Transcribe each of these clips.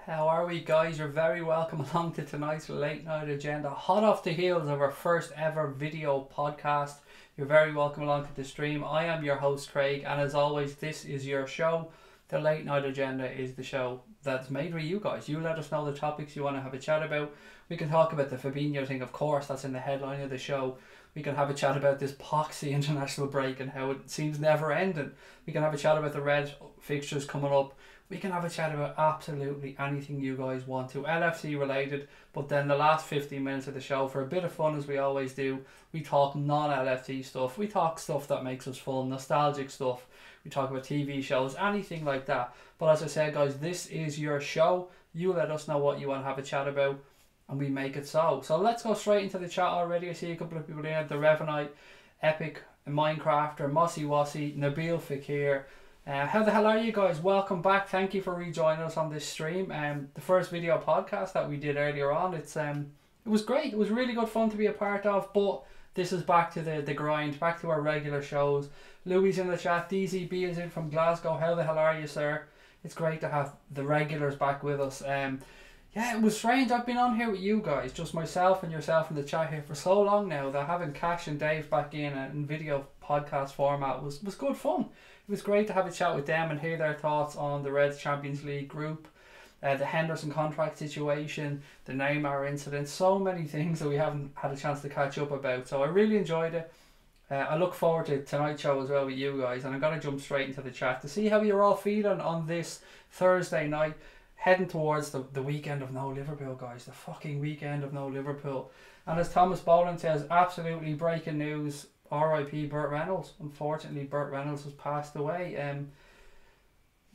How are we, guys? You're very welcome along to tonight's late night agenda, hot off the heels of our first ever video podcast. You're very welcome along to the stream. I am your host Craig, and as always, this is your show. The late night agenda is the show that's made for you guys. You let us know the topics you want to have a chat about. We can talk about the Fabinho thing, of course, that's in the headline of the show. We can have a chat about this poxy international break and how it seems never ending. We can have a chat about the red fixtures coming up. We can have a chat about absolutely anything you guys want to, LFC related, but then the last 15 minutes of the show, for a bit of fun as we always do, we talk non-LFC stuff, we talk stuff that makes us fun, nostalgic stuff, we talk about TV shows, anything like that. But as I said, guys, this is your show. You let us know what you want to have a chat about and we make it so. So let's go straight into the chat already. I see a couple of people in, the Revenite, Epic, Minecrafter, Mossy Wassy, Nabil Fakir. How the hell are you guys? Welcome back. Thank you for rejoining us on this stream. The first video podcast that we did earlier on. It was great. It was really good fun to be a part of. But this is back to the grind, back to our regular shows. Louis in the chat. DZB is in from Glasgow. How the hell are you, sir? It's great to have the regulars back with us. Yeah, it was strange. I've been on here with you guys, just myself and yourself in the chat here for so long now that having Cash and Dave back in video podcast format was good fun. It was great to have a chat with them and hear their thoughts on the Reds Champions League group, the Henderson contract situation, the Neymar incident, so many things that we haven't had a chance to catch up about. So I really enjoyed it. I look forward to tonight's show as well with you guys, and I'm going to jump straight into the chat to see how you're all feeling on this Thursday night, heading towards the weekend of no Liverpool, guys. The fucking weekend of no Liverpool. And as Thomas Boland says, absolutely breaking news. R.I.P. Burt Reynolds. Unfortunately, Burt Reynolds has passed away.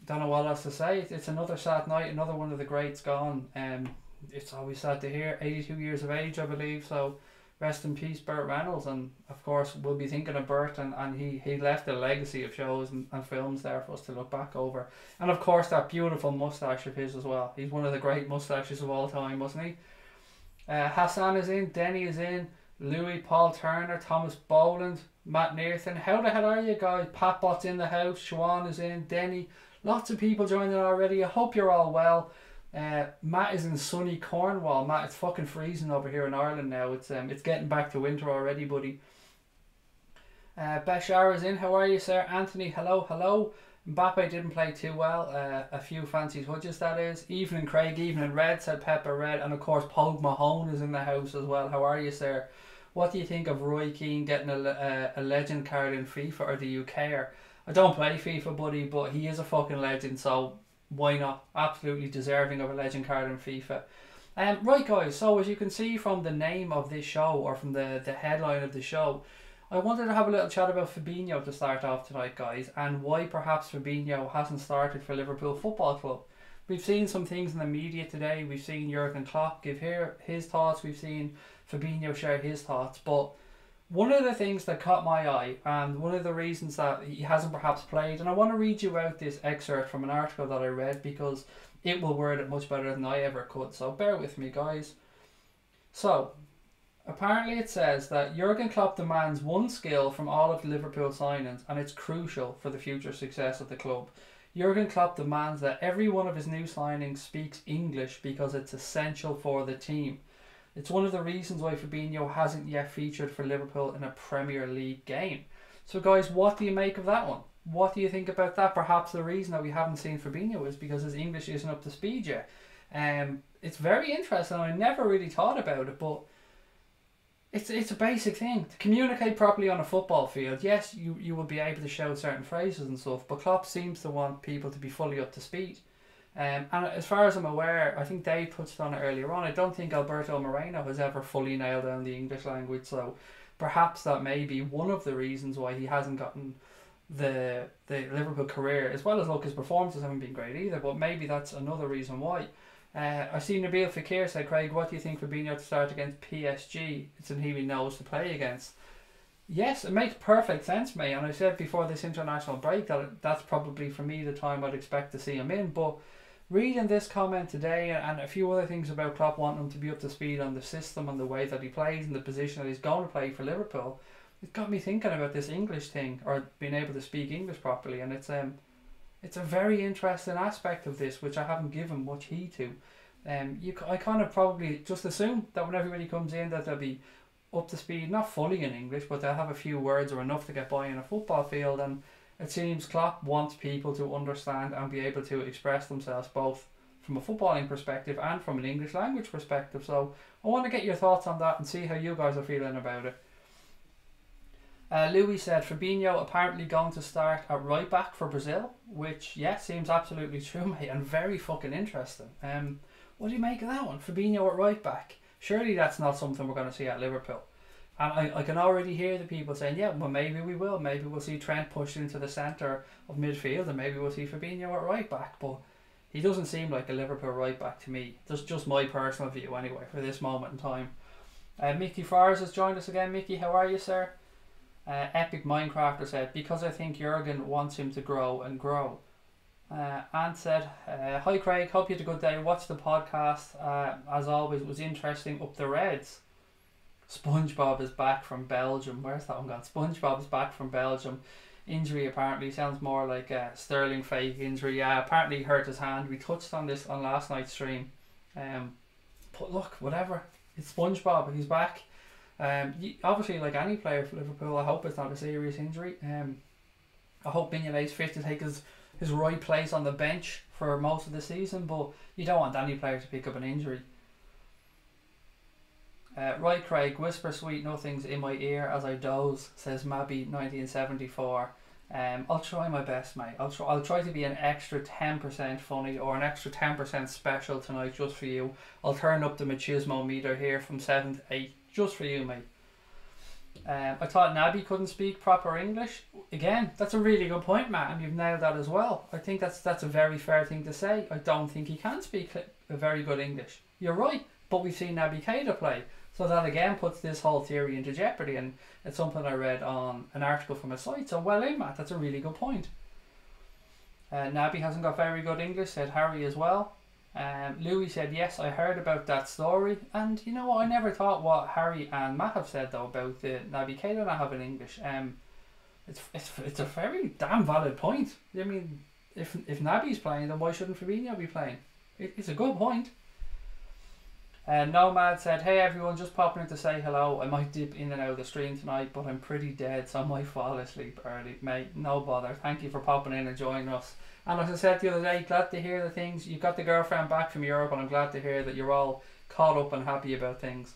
Don't know what else to say. It's another sad night. Another one of the greats gone. It's always sad to hear. 82 years of age, I believe. So rest in peace, Burt Reynolds. And of course, we'll be thinking of Burt. And he left a legacy of shows and films there for us to look back over. And of course, that beautiful moustache of his as well. He's one of the great moustaches of all time, wasn't he? Hassan is in. Denny is in. Louis, Paul Turner, Thomas Boland, Matt Nearthen. How the hell are you guys? Pat Bot's in the house, Siobhan is in, Denny. Lots of people joining already. I hope you're all well. Matt is in sunny Cornwall. Matt, it's fucking freezing over here in Ireland now. It's getting back to winter already, buddy. Bashar is in. How are you, sir? Anthony, hello. Mbappe didn't play too well. A few fancy touches, that is. Evening Craig, evening Red, said Pepper Red. And of course, Pogue Mahone is in the house as well. How are you, sir? What do you think of Roy Keane getting a legend card in FIFA, or do you care? I don't play FIFA, buddy, but he is a fucking legend, so why not? Absolutely deserving of a legend card in FIFA. Right, guys, so as you can see from the name of this show, or from the headline of the show, I wanted to have a little chat about Fabinho to start off tonight, guys, and why perhaps Fabinho hasn't started for Liverpool Football Club. We've seen some things in the media today. We've seen Jurgen Klopp give his thoughts. We've seen Fabinho share his thoughts. But one of the things that caught my eye, and one of the reasons that he hasn't perhaps played, and I want to read you out this excerpt from an article that I read because it will word it much better than I ever could. So bear with me, guys. So, apparently it says that Jurgen Klopp demands one skill from all of the Liverpool signings, and it's crucial for the future success of the club. Jurgen Klopp demands that every one of his new signings speaks English because it's essential for the team. It's one of the reasons why Fabinho hasn't yet featured for Liverpool in a Premier League game. So guys, what do you make of that one? What do you think about that? Perhaps the reason that we haven't seen Fabinho is because his English isn't up to speed yet. It's very interesting. I never really thought about it, but it's a basic thing. To communicate properly on a football field, yes, you will be able to shout certain phrases and stuff, but Klopp seems to want people to be fully up to speed. And as far as I'm aware, I think Dave touched on it earlier on, I don't think Alberto Moreno has ever fully nailed down the English language, so perhaps that may be one of the reasons why he hasn't gotten the Liverpool career, as well as, look, his performances haven't been great either, but maybe that's another reason why. I see Nabil Fakir say, Craig, what do you think Fabinho to start against PSG? It's a team he knows to play against. Yes, it makes perfect sense, mate. And I said before this international break that that's probably, for me, the time I'd expect to see him in. But reading this comment today and a few other things about Klopp wanting him to be up to speed on the system and the way that he plays and the position that he's going to play for Liverpool, it got me thinking about this English thing, or being able to speak English properly. And it's It's a very interesting aspect of this, which I haven't given much heed to. I kind of probably just assume that when everybody comes in that they'll be up to speed, not fully in English, but they'll have a few words or enough to get by in a football field. And it seems Klopp wants people to understand and be able to express themselves both from a footballing perspective and from an English language perspective. So I want to get your thoughts on that and see how you guys are feeling about it. Louis said Fabinho apparently going to start at right back for Brazil, which seems absolutely true, mate, and very fucking interesting. What do you make of that one? Fabinho at right back. Surely that's not something we're going to see at Liverpool. And I can already hear the people saying, yeah, well, maybe we will. Maybe we'll see Trent pushed into the centre of midfield and maybe we'll see Fabinho at right back. But he doesn't seem like a Liverpool right back to me. That's just my personal view anyway for this moment in time. Mickey Fars has joined us again. Mickey, how are you, sir? Epic Minecrafter said, because I think Jurgen wants him to grow and grow. Ant said, hi Craig, hope you had a good day. Watch the podcast. As always, it was interesting. Up the Reds. SpongeBob is back from Belgium. Where's that one gone? SpongeBob is back from Belgium. Injury apparently sounds more like a Sterling fake injury. Yeah, apparently he hurt his hand. We touched on this on last night's stream. But look, whatever. It's SpongeBob. He's back. Obviously, like any player for Liverpool, I hope it's not a serious injury. I hope Mignolet's fit to take his right place on the bench for most of the season, but you don't want any player to pick up an injury. Right, Craig, whisper sweet nothings in my ear as I doze, says Mabby 1974. I'll try my best, mate. I'll try to be an extra 10% funny or an extra 10% special tonight just for you. I'll turn up the machismo meter here from 7 to 8 just for you, mate. I thought Naby couldn't speak proper English. Again, that's a really good point, Matt, and you've nailed that as well. I think that's a very fair thing to say. I don't think he can speak a very good English. You're right, but we've seen Naby Keita play. So that again puts this whole theory into jeopardy, and it's something I read on an article from a site. So well in, Matt, that's a really good point. Naby hasn't got very good English, said Harry as well. Louis said, yes, I heard about that story. And you know what, I never thought what Harry and Matt have said though about the Naby Keita not having English. It's a very damn valid point. I mean, if Naby's playing, then why shouldn't Fabinho be playing? It's a good point. Nomad said, hey everyone, just popping in to say hello. I might dip in and out of the stream tonight, but I'm pretty dead, so I might fall asleep early. Mate, no bother. Thank you for popping in and joining us. And as I said the other day, glad to hear the things. You've got the girlfriend back from Europe, and I'm glad to hear that you're all caught up and happy about things.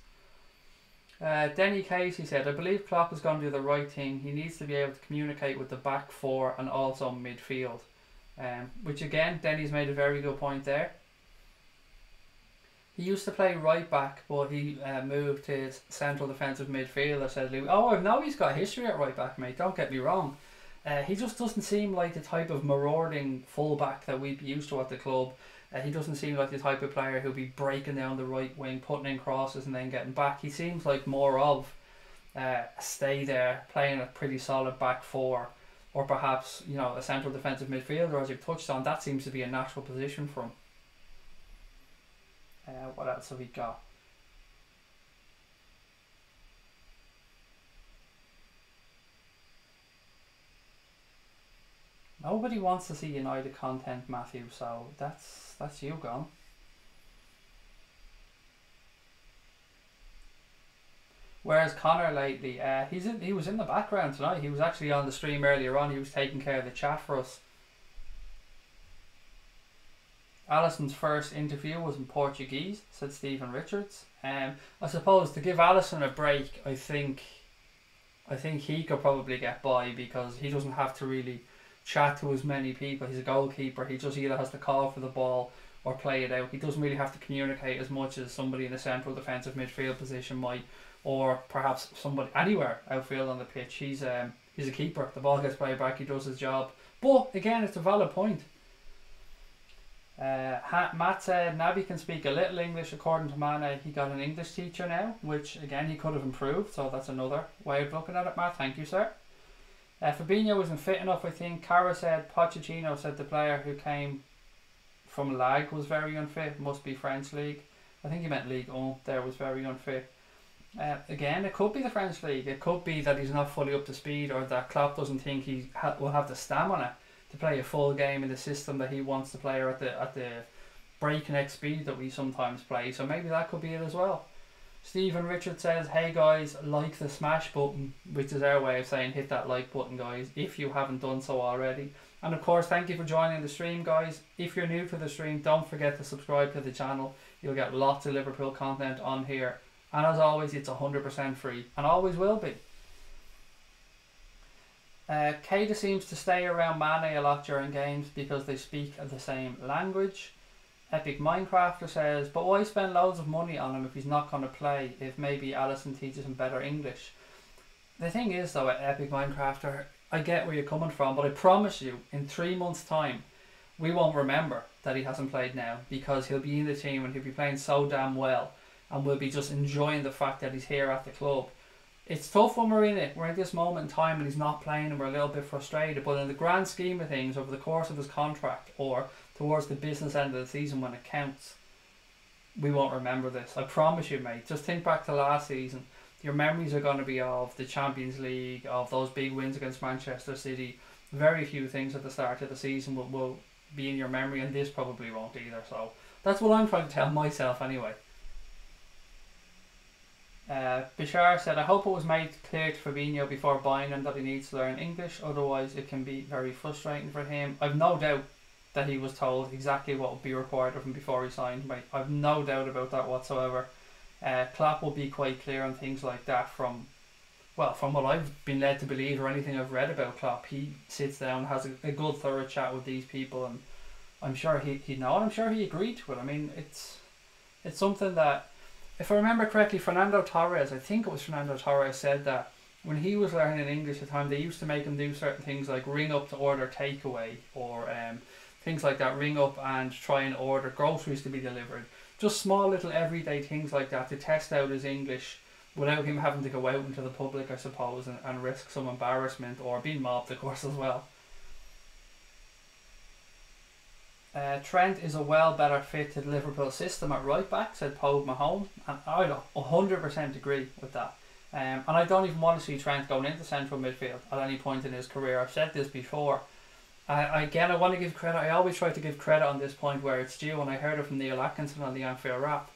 Denny Casey said, I believe Klopp is going to do the right thing. He needs to be able to communicate with the back four and also midfield. Which again, Denny's made a very good point there. He used to play right back, but he moved to his central defensive midfielder, said Louis. Oh, I know he's got history at right back, mate. Don't get me wrong. He just doesn't seem like the type of marauding fullback that we'd be used to at the club. He doesn't seem like the type of player who'll be breaking down the right wing, putting in crosses and then getting back. He seems like more of stay there, playing a pretty solid back four, or perhaps, you know, a central defensive midfielder, as you've touched on. That seems to be a natural position for him. What else have we got? Nobody wants to see United content, Matthew, so that's you gone. Whereas Connor lately, he was in the background tonight. He was actually on the stream earlier on. He was taking care of the chat for us. Alisson's first interview was in Portuguese, said Stephen Richards. I suppose to give Alisson a break, I think he could probably get by because he doesn't have to really chat to as many people. He's a goalkeeper. He just either has to call for the ball or play it out. He doesn't really have to communicate as much as somebody in a central defensive midfield position might, or perhaps somebody anywhere outfield on the pitch. He's a keeper. The ball gets played back. He does his job. But again, it's a valid point. Matt said Naby can speak a little English according to Mane. He got an English teacher now, which again he could have improved, so that's another way of looking at it, Matt. Thank you, sir. Fabinho isn't fit enough, I think. Cara said Pochettino said the player who came from Lag was very unfit. Must be French League. I think he meant Ligue 1 there, was very unfit. Again, it could be the French League. It could be that he's not fully up to speed, or that Klopp doesn't think he will have the stamina to play a full game in the system that he wants to play, or at the breakneck speed that we sometimes play. So maybe that could be it as well. Stephen Richard says, hey guys, like the smash button, which is our way of saying hit that like button, guys, if you haven't done so already. And of course, thank you for joining the stream, guys. If you're new to the stream, don't forget to subscribe to the channel. You'll get lots of Liverpool content on here. And as always, it's 100% free, and always will be. Keita seems to stay around Mane a lot during games because they speak the same language. Epic Minecrafter says, but why spend loads of money on him if he's not going to play, if maybe Alisson teaches him better English? The thing is though, Epic Minecrafter, I get where you're coming from, but I promise you, in 3 months' time, we won't remember that he hasn't played now, because he'll be in the team and he'll be playing so damn well, and we'll be just enjoying the fact that he's here at the club. It's tough when we're in this moment in time and he's not playing and we're a little bit frustrated, but in the grand scheme of things, over the course of his contract or towards the business end of the season when it counts, we won't remember this. I promise you, mate. Just think back to last season. Your memories are going to be of the Champions League, of those big wins against Manchester City. Very few things at the start of the season will be in your memory, and this probably won't either. So that's what I'm trying to tell myself anyway. Bashar said, I hope it was made clear to Fabinho before buying him that he needs to learn English, otherwise it can be very frustrating for him. I've no doubt that he was told exactly what would be required of him before he signed, mate. I've no doubt about that whatsoever. Klopp will be quite clear on things like that from what I've been led to believe or anything I've read about Klopp. He sits down, has a good thorough chat with these people, and I'm sure he'd know, and I'm sure he agreed to it. I mean, it's something that, if I remember correctly, Fernando Torres said that when he was learning English at the time, they used to make him do certain things like ring up to order takeaway, or things like that, ring up and try and order groceries to be delivered. Just small little everyday things like that to test out his English without him having to go out into the public, I suppose, and risk some embarrassment or being mobbed, of course, as well. Trent is a well better fit to the Liverpool system at right back, said Paul Mahone, and I 100% agree with that. And I don't even want to see Trent going into central midfield at any point in his career. I've said this before. I want to give credit. I always try to give credit on this point where it's due, and I heard it from Neil Atkinson on the Anfield Wrap.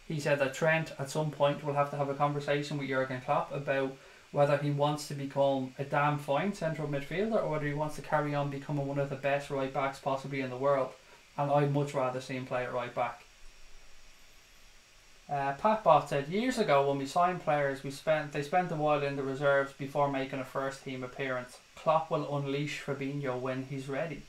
He said that Trent at some point will have to have a conversation with Jurgen Klopp about whether he wants to become a damn fine central midfielder or whether he wants to carry on becoming one of the best right backs possibly in the world. And I'd much rather see him play at right back. Patbot said, years ago when we signed players, they spent a while in the reserves before making a first team appearance. Klopp will unleash Fabinho when he's ready.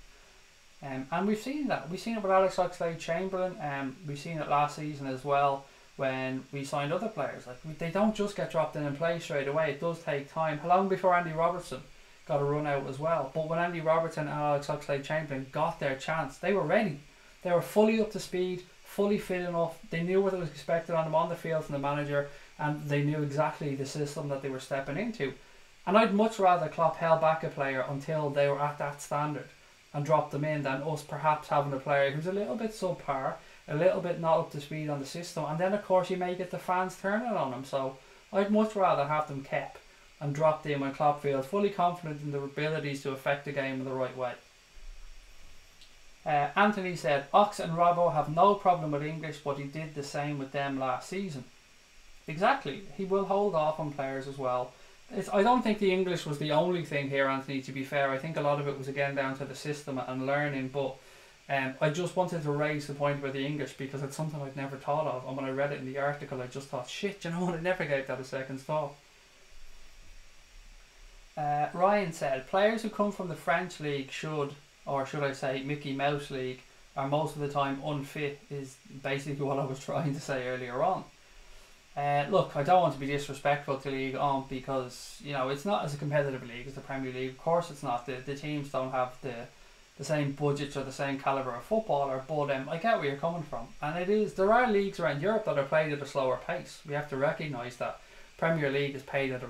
And we've seen that. We've seen it with Alex Oxlade-Chamberlain. We've seen it last season as well when we signed other players. Like, they don't just get dropped in and play straight away. It does take time. How long before Andy Robertson got a run out as well? But when Andy Robertson and Alex Oxlade-Chamberlain got their chance, they were ready. They were fully up to speed, fully fit enough. They knew what was expected on them on the field from the manager, and they knew exactly the system that they were stepping into. And I'd much rather Klopp held back a player until they were at that standard and dropped them in than us perhaps having a player who's a little bit subpar, a little bit not up to speed on the system, and then of course you may get the fans turning on him. So I'd much rather have them kept and dropped in when Klopp feels fully confident in their abilities to affect the game in the right way. Anthony said, Ox and Robbo have no problem with English, but he did the same with them last season. Exactly. He will hold off on players as well. I don't think the English was the only thing here, Anthony, to be fair. I think a lot of it was again down to the system and learning, but I just wanted to raise the point about the English because it's something I'd never thought of, and when I read it in the article I just thought, shit, you know what, I never gave that a second's thought. Ryan said, players who come from the French league should, or should I say Mickey Mouse League, are most of the time unfit, is basically what I was trying to say earlier on. Look, I don't want to be disrespectful to League On because, you know, it's not as a competitive league as the Premier League. Of course it's not. The teams don't have the same budgets or the same calibre of footballer, but I get where you're coming from. And there are leagues around Europe that are played at a slower pace. We have to recognise that. Premier League is played at a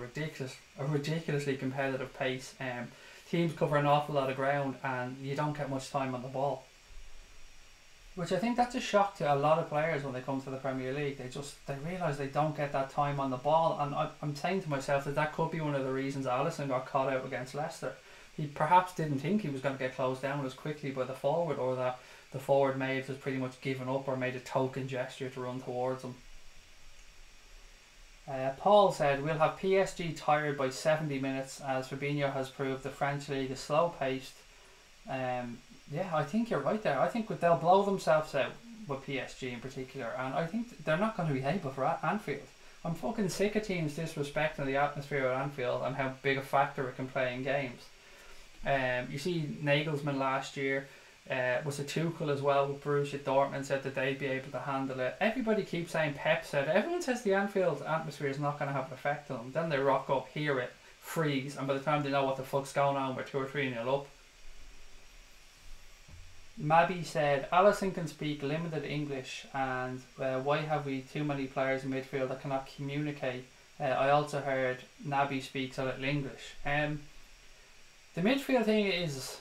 ridiculously competitive pace. Teams cover an awful lot of ground and you don't get much time on the ball. Which I think that's a shock to a lot of players when they come to the Premier League. They realise they don't get that time on the ball, and I'm saying to myself that could be one of the reasons Alisson got caught out against Leicester, he perhaps didn't think he was going to get closed down as quickly by the forward, or that the forward may have just pretty much given up or made a token gesture to run towards him. Paul said, we'll have PSG tired by 70 minutes as Fabinho has proved the French league is slow paced. Yeah, I think you're right there. I think they'll blow themselves out with PSG in particular, and I think they're not going to be able for Anfield. I'm fucking sick of teams disrespecting the atmosphere at Anfield and how big a factor it can play in games. You see Nagelsmann last year, was it Tuchel as well with Borussia Dortmund, said that they'd be able to handle it. Everybody keeps saying, Pep said, everyone says the Anfield atmosphere is not going to have an effect on them. Then they rock up, hear it, freeze, and by the time they know what the fuck's going on, we're 2 or 3-0 up. Mabby said, Alisson can speak limited English, and why have we too many players in midfield that cannot communicate? I also heard Naby speaks a little English. The midfield thing is,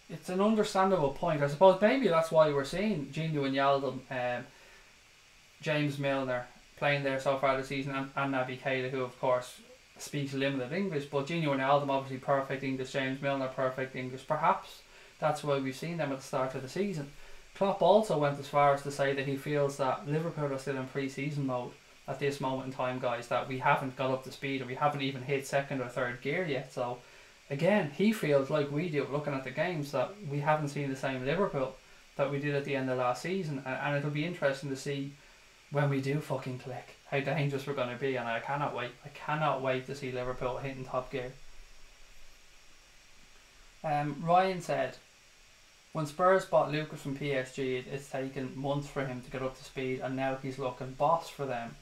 it's an understandable point. I suppose maybe that's why we're seeing Gino Wijnaldum, James Milner playing there so far this season, and Naby Keita, who of course speaks limited English, but Gino Wijnaldum obviously perfect English, James Milner perfect English. Perhaps that's why we've seen them at the start of the season. Klopp also went as far as to say that he feels that Liverpool are still in pre-season mode at this moment in time, guys, that we haven't got up to speed and we haven't even hit second or third gear yet. So again, he feels like we do, looking at the games, that we haven't seen the same Liverpool that we did at the end of last season, and it'll be interesting to see when we do fucking click how dangerous we're going to be, and I cannot wait to see Liverpool hitting top gear. Ryan said, when Spurs bought Lucas from PSG, it's taken months for him to get up to speed, and now he's looking boss for them.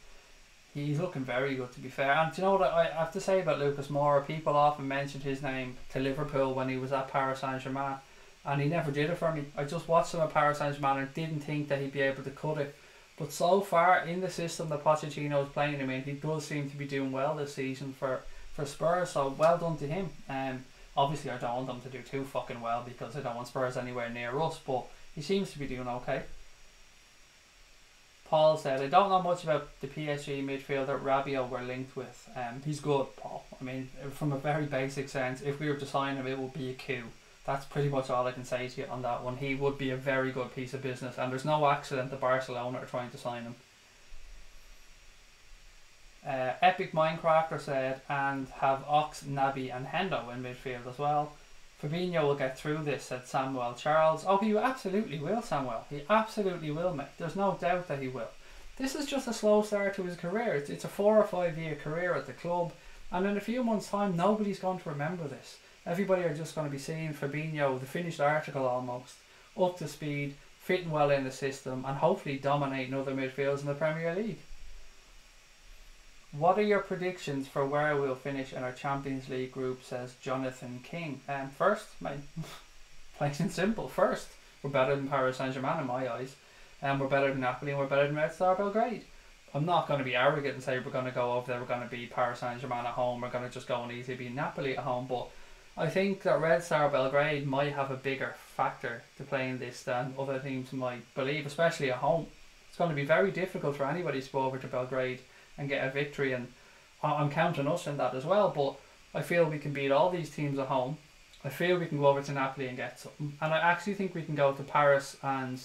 He's looking very good, to be fair. And do you know what I have to say about Lucas Moura? People often mentioned his name to Liverpool when he was at Paris Saint-Germain, and he never did it for me. I just watched him at Paris Saint-Germain and didn't think that he'd be able to cut it. But so far, in the system that Pochettino is playing him in, he does seem to be doing well this season for Spurs, so well done to him. Obviously, I don't want them to do too fucking well because I don't want Spurs anywhere near us, but he seems to be doing okay. Paul said, I don't know much about the PSG midfielder Rabiot we're linked with. He's good, Paul. I mean, from a very basic sense, if we were to sign him, it would be a coup. That's pretty much all I can say to you on that one. He would be a very good piece of business, and there's no accident that Barcelona are trying to sign him. Epic Minecrafter said, and have Ox, Naby and Hendo in midfield as well. Fabinho will get through this, said Samuel Charles. Oh, he absolutely will, Samuel. He absolutely will, mate. There's no doubt that he will. This is just a slow start to his career. It's a 4 or 5 year career at the club, and in a few months' time, nobody's going to remember this. Everybody are just going to be seeing Fabinho, the finished article almost, up to speed, fitting well in the system, and hopefully dominating other midfields in the Premier League. What are your predictions for where we'll finish in our Champions League group, says Jonathan King? First, mate, plain and simple, first. We're better than Paris Saint-Germain in my eyes. We're better than Napoli, and we're better than Red Star Belgrade. I'm not going to be arrogant and say we're going to go over there, we're going to beat Paris Saint-Germain at home, we're going to just go and easily beat Napoli at home, but I think that Red Star Belgrade might have a bigger factor to play in this than other teams might believe, especially at home. It's going to be very difficult for anybody to go over to Belgrade and get a victory, and I'm counting us in that as well, but I feel we can beat all these teams at home. I feel we can go over to Napoli and get something, and I actually think we can go to Paris and,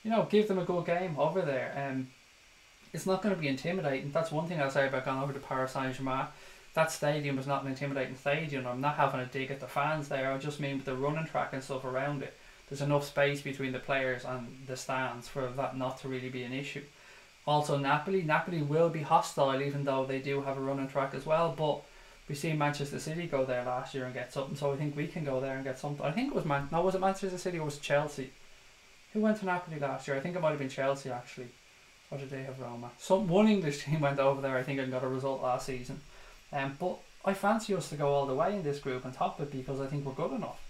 you know, give them a good game over there. It's not going to be intimidating. That's one thing I'll say about going over to Paris Saint-Germain. That stadium is not an intimidating stadium. I'm not having a dig at the fans there. I just mean with the running track and stuff around it, there's enough space between the players and the stands for that not to really be an issue. Also Napoli will be hostile, even though they do have a running track as well, but we've seen Manchester City go there last year and get something, so I think we can go there and get something. I think it was was it Manchester City or was it Chelsea? Who went to Napoli last year? I think it might have been Chelsea actually. Or did they have Roma? One English team went over there, I think, and got a result last season. But I fancy us to go all the way in this group and top it because I think we're good enough.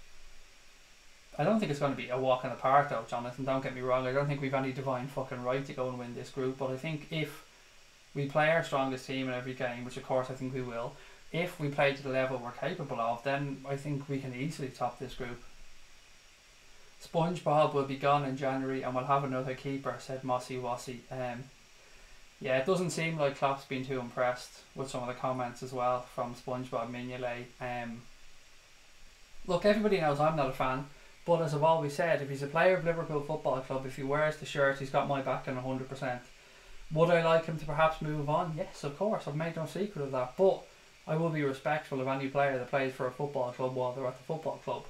I don't think it's going to be a walk in the park though, Jonathan, don't get me wrong. I don't think we've any divine fucking right to go and win this group, but I think if we play our strongest team in every game, which of course I think we will, if we play to the level we're capable of, then I think we can easily top this group. SpongeBob will be gone in January and we'll have another keeper, said Mossy Wassy. Yeah, it doesn't seem like Klopp's been too impressed with some of the comments as well from SpongeBob Mignolet. Look, everybody knows I'm not a fan, but as I've always said, if he's a player of Liverpool Football Club, if he wears the shirt, he's got my back in 100%. Would I like him to perhaps move on? Yes, of course. I've made no secret of that. But I will be respectful of any player that plays for a football club while they're at the football club.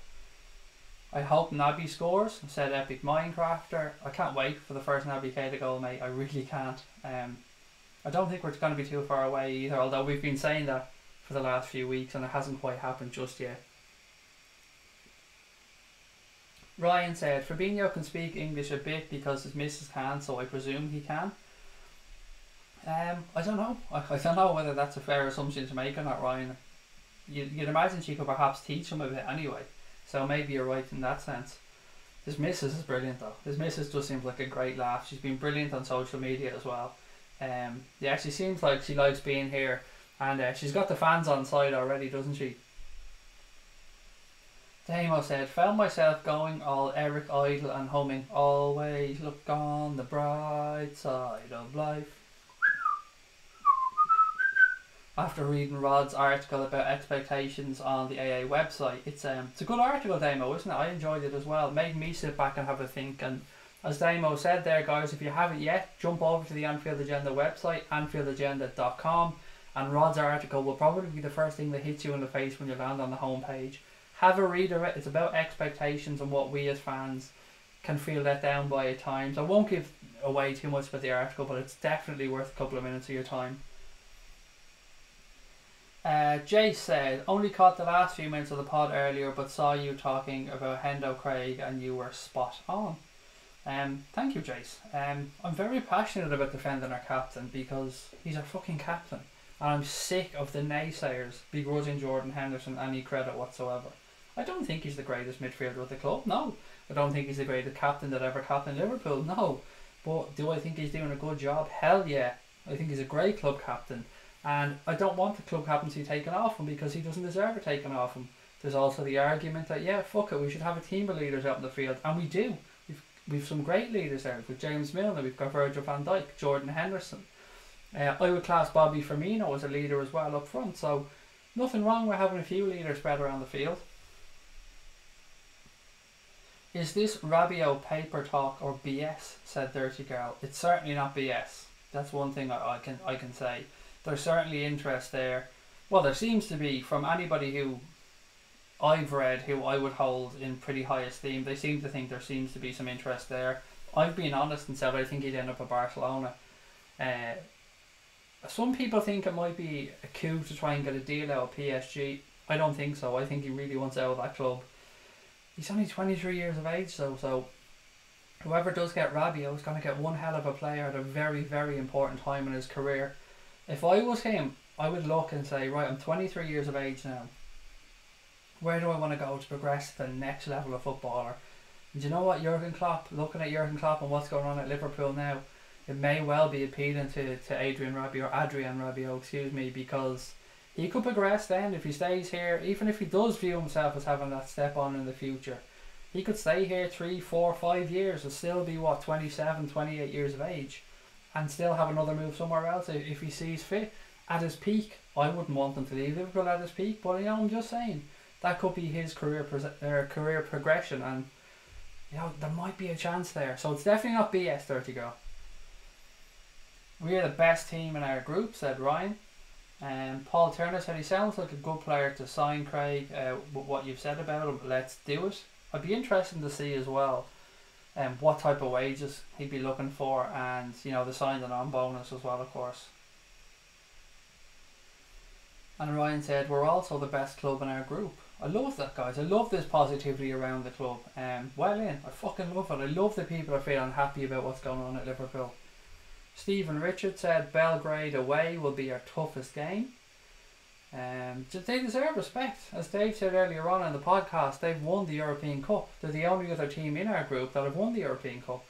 I hope Naby scores, said Epic Minecrafter. I can't wait for the first Naby Keita goal, mate. I really can't. I don't think we're going to be too far away either, although we've been saying that for the last few weeks and it hasn't quite happened just yet. Ryan said, Fabinho can speak English a bit because his missus can, so I presume he can. I don't know. I don't know whether that's a fair assumption to make or not, Ryan. You'd imagine she could perhaps teach him a bit anyway, so maybe you're right in that sense. His missus is brilliant though. His missus just seems like a great laugh. She's been brilliant on social media as well. Yeah, she seems like she likes being here, and she's got the fans on side already, doesn't she? Damo said, found myself going all Eric Idle and humming, always look on the bright side of life. After reading Rod's article about expectations on the AA website. It's a good article, Damo, isn't it? I enjoyed it as well. It made me sit back and have a think, and as Damo said there, guys, if you haven't yet, jump over to the Anfield Agenda website, anfieldagenda.com, and Rod's article will probably be the first thing that hits you in the face when you land on the homepage. Have a read of it. It's about expectations and what we as fans can feel let down by at times. I won't give away too much about the article, but it's definitely worth a couple of minutes of your time. Jay said, only caught the last few minutes of the pod earlier, but saw you talking about Hendo Craig and you were spot on. Thank you, Jace. I'm very passionate about defending our captain because he's our fucking captain, and I'm sick of the naysayers begrudging Jordan Henderson any credit whatsoever. I don't think he's the greatest midfielder with the club, no. I don't think he's the greatest captain that ever captained Liverpool, no. But do I think he's doing a good job? Hell yeah. I think he's a great club captain, and I don't want the club captaincy taken off him because he doesn't deserve it taken off him. There's also the argument that, yeah, fuck it, we should have a team of leaders out in the field, and we do. We've some great leaders there. With James Milner, we've got Virgil van Dijk, Jordan Henderson. I would class Bobby Firmino as a leader as well up front, so nothing wrong with having a few leaders spread around the field. Is this Rabiot paper talk or BS? Said Dirty Girl. It's certainly not BS. That's one thing I can say. There's certainly interest there. Well, there seems to be, from anybody who I've read, who I would hold in pretty high esteem. They seem to think there seems to be some interest there. I've been honest and said I think he'd end up at Barcelona. Some people think it might be a coup to try and get a deal out of PSG. I don't think so. I think he really wants out of that club. He's only 23 years of age, so whoever does get Rabiot is going to get one hell of a player at a very, very important time in his career. If I was him, I would look and say, right, I'm 23 years of age now. Where do I want to go to progress to the next level of footballer? And do you know what, Jurgen Klopp, looking at Jurgen Klopp and what's going on at Liverpool now, it may well be appealing to Adrien Rabiot, because he could progress then if he stays here. Even if he does view himself as having that step on in the future, he could stay here 3, 4, 5 years and still be, 27, 28 years of age, and still have another move somewhere else if he sees fit. At his peak, I wouldn't want him to leave Liverpool at his peak, but I'm just saying, that could be his career progression, and there might be a chance there. So it's definitely not BS, Dirty Girl. We are the best team in our group, said Ryan. Paul Turner said he sounds like a good player to sign, Craig. With what you've said about him, let's do it. I'd be interested to see as well what type of wages he'd be looking for, and the signing on bonus as well, of course. And Ryan said, we're also the best club in our group. I love that, guys. I love this positivity around the club. Well in. I fucking love it. I love the people are feeling happy about what's going on at Liverpool. Stephen Richard said, Belgrade away will be our toughest game. They deserve respect. As Dave said earlier on in the podcast, they've won the European Cup. They're the only other team in our group that have won the European Cup.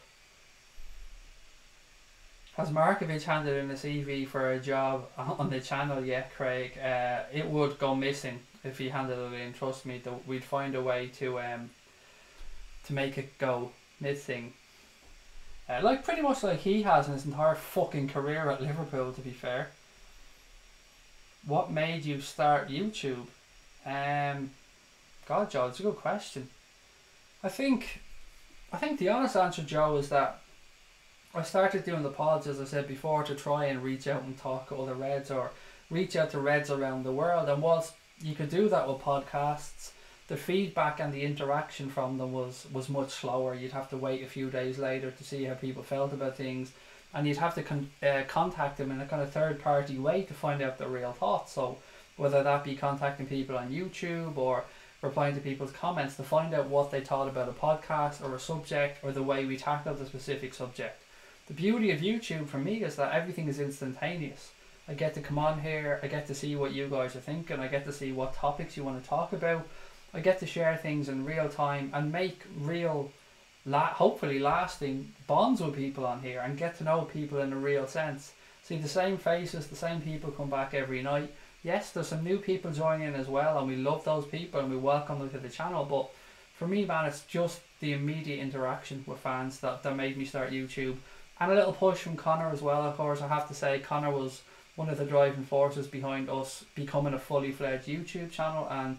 Has Markovic handed in a CV for a job on the channel yet, Craig? It would go missing if he handed it in. Trust me, we'd find a way to make it go missing. Pretty much like he has in his entire fucking career at Liverpool, to be fair. What made you start YouTube? God, Joe, it's a good question. I think the honest answer, Joe, is that I started doing the pods, as I said before, to try and reach out and talk to other Reds or reach out to Reds around the world. And whilst you could do that with podcasts, the feedback and the interaction from them was much slower. You'd have to wait a few days later to see how people felt about things, and you'd have to contact them in a kind of third party way to find out their real thoughts. So whether that be contacting people on YouTube or replying to people's comments to find out what they thought about a podcast or a subject or the way we tackled the specific subject. The beauty of YouTube for me is that everything is instantaneous. I get to come on here, I get to see what you guys are thinking, I get to see what topics you want to talk about, I get to share things in real time and make real, hopefully lasting bonds with people on here and get to know people in a real sense. See the same faces, the same people come back every night. Yes, there's some new people joining in as well, and we love those people and we welcome them to the channel, but for me, man, it's just the immediate interaction with fans that made me start YouTube. And a little push from Connor as well, of course. I have to say, Connor was one of the driving forces behind us becoming a fully fledged YouTube channel, and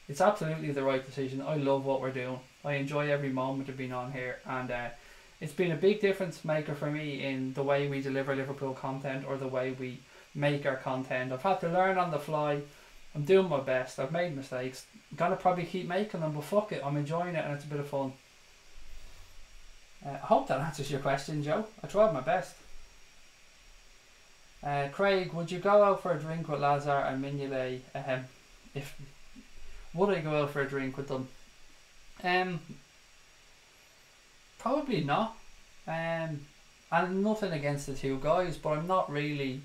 it's absolutely the right decision. I love what we're doing. I enjoy every moment of being on here, and it's been a big difference maker for me in the way we deliver Liverpool content or the way we make our content. I've had to learn on the fly. I'm doing my best. I've made mistakes. I'm gonna probably keep making them, but fuck it, I'm enjoying it and it's a bit of fun. I hope that answers your question, Joe. I tried my best. Craig, would you go out for a drink with Lazar and Mignolet? Would I go out for a drink with them? Probably not. And nothing against the two guys, but I'm not really.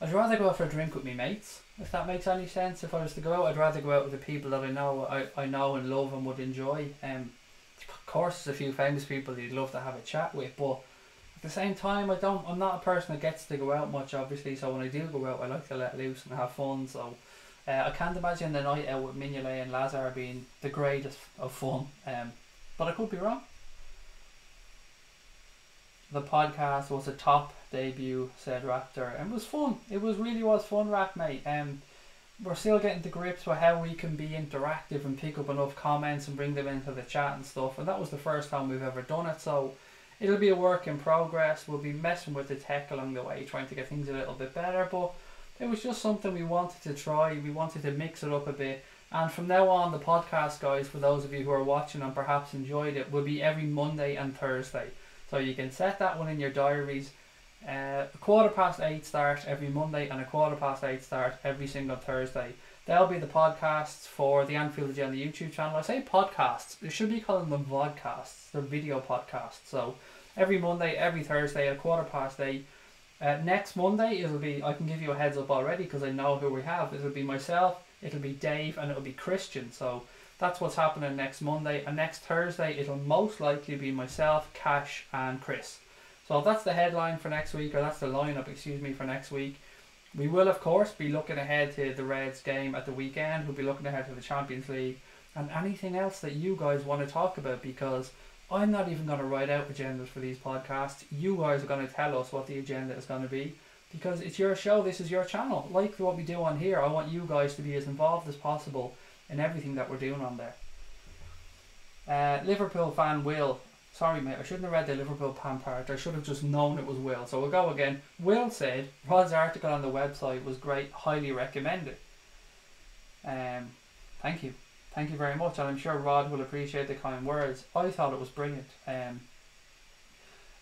I'd rather go out for a drink with me mates, if that makes any sense. If I was to go out, I'd rather go out with the people that I know and love and would enjoy. Of course, there's a few famous people that you'd love to have a chat with, but at the same time, I'm not a person that gets to go out much, obviously. So when I do go out, I like to let loose and have fun. So I can't imagine the night out with Mignolet and Lazar being the greatest of fun. But I could be wrong. The podcast was a top debut, said Raptor, and it was fun. It really was fun, Rap, mate. We're still getting to grips with how we can be interactive and pick up enough comments and bring them into the chat and stuff, and that was the first time we've ever done it, so it'll be a work in progress. We'll be messing with the tech along the way, trying to get things a little bit better, but it was just something we wanted to try. We wanted to mix it up a bit, and from now on, the podcast, guys, for those of you who are watching and perhaps enjoyed it, will be every Monday and Thursday. So you can set that one in your diaries. 8:15 start every Monday and 8:15 start every single Thursday. They'll be the podcasts for the Anfield Agenda YouTube channel. I say podcasts, they should be calling them vodcasts. They're video podcasts. So every Monday, every Thursday at 8:15. Next Monday it'll be, I can give you a heads up already because I know who we have. It'll be myself, it'll be Dave, and it'll be Christian. So that's what's happening next Monday, and next Thursday it'll most likely be myself, Cash, and Chris. So that's the headline for next week, or that's the lineup, excuse me, for next week. We will, of course, be looking ahead to the Reds game at the weekend. We'll be looking ahead to the Champions League and anything else that you guys want to talk about, because I'm not even going to write out agendas for these podcasts. You guys are going to tell us what the agenda is going to be, because it's your show, this is your channel. Like what we do on here, I want you guys to be as involved as possible in everything that we're doing on there. Liverpool fan Will. Sorry, mate, I shouldn't have read the Liverpool fan part. I should have just known it was Will. So we'll go again. Will said, Rod's article on the website was great, highly recommended. Thank you. Thank you very much. And I'm sure Rod will appreciate the kind words. I thought it was brilliant.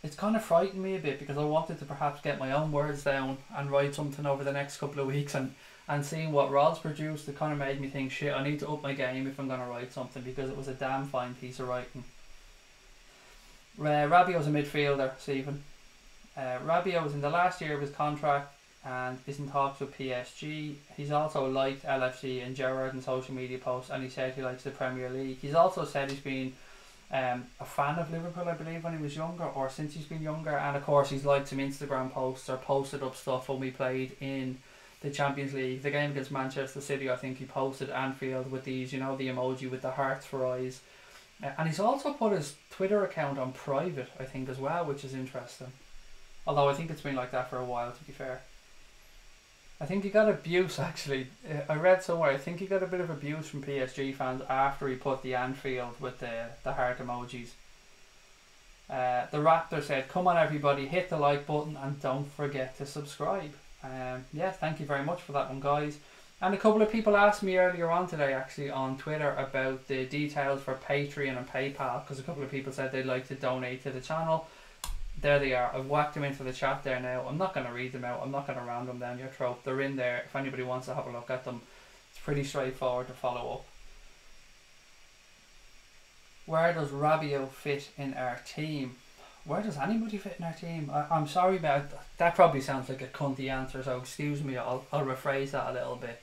It's kind of frightened me a bit because I wanted to perhaps get my own words down and write something over the next couple of weeks, and seeing what Rod's produced, it kind of made me think, shit, I need to up my game if I'm going to write something, because it was a damn fine piece of writing. Rabiot's a midfielder, Stephen. Rabiot is in the last year of his contract and is in talks with PSG. He's also liked LFC and Gerrard in social media posts, and he said he likes the Premier League. He's also said he's been a fan of Liverpool, I believe, when he was younger, or since he's been younger, and of course he's liked some Instagram posts or posted up stuff when we played in the Champions League. The game against Manchester City, I think he posted Anfield with these, you know, the emoji with the hearts for eyes. And he's also put his Twitter account on private, I think, as well, which is interesting. Although I think it's been like that for a while, to be fair. I think he got abuse actually. I read somewhere. I think he got a bit of abuse from PSG fans after he put the Anfield with the heart emojis. The Raptor said, "Come on, everybody, hit the like button and don't forget to subscribe." Yeah, thank you very much for that one, guys. And a couple of people asked me earlier on today, actually, on Twitter about the details for Patreon and PayPal, because a couple of people said they'd like to donate to the channel. There they are. I've whacked them into the chat there now. I'm not going to read them out. I'm not going to ram them down your throat. They're in there. If anybody wants to have a look at them, it's pretty straightforward to follow up. Where does Rabiot fit in our team? Where does anybody fit in our team? I'm sorry, but that probably sounds like a cunty answer, so excuse me. I'll rephrase that a little bit.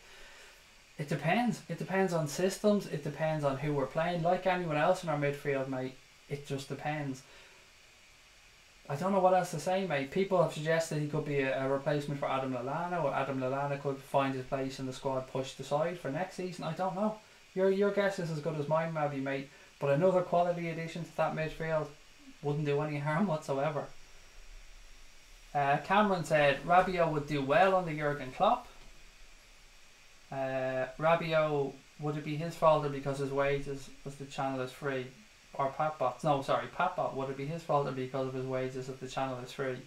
It depends. It depends on systems. It depends on who we're playing. Like anyone else in our midfield, mate, it just depends. I don't know what else to say, mate. People have suggested he could be a replacement for Adam Lallana, or Adam Lallana could find his place in the squad pushed aside for next season. I don't know. Your guess is as good as mine, maybe, mate. But another quality addition to that midfield wouldn't do any harm whatsoever. Cameron said Rabiot would do well under Jurgen Klopp. Rabiot, would it be his fault or because his wages was the channel is free? Or Patbot? No, sorry, Patbot. Would it be his fault or because of his wages if the channel is free?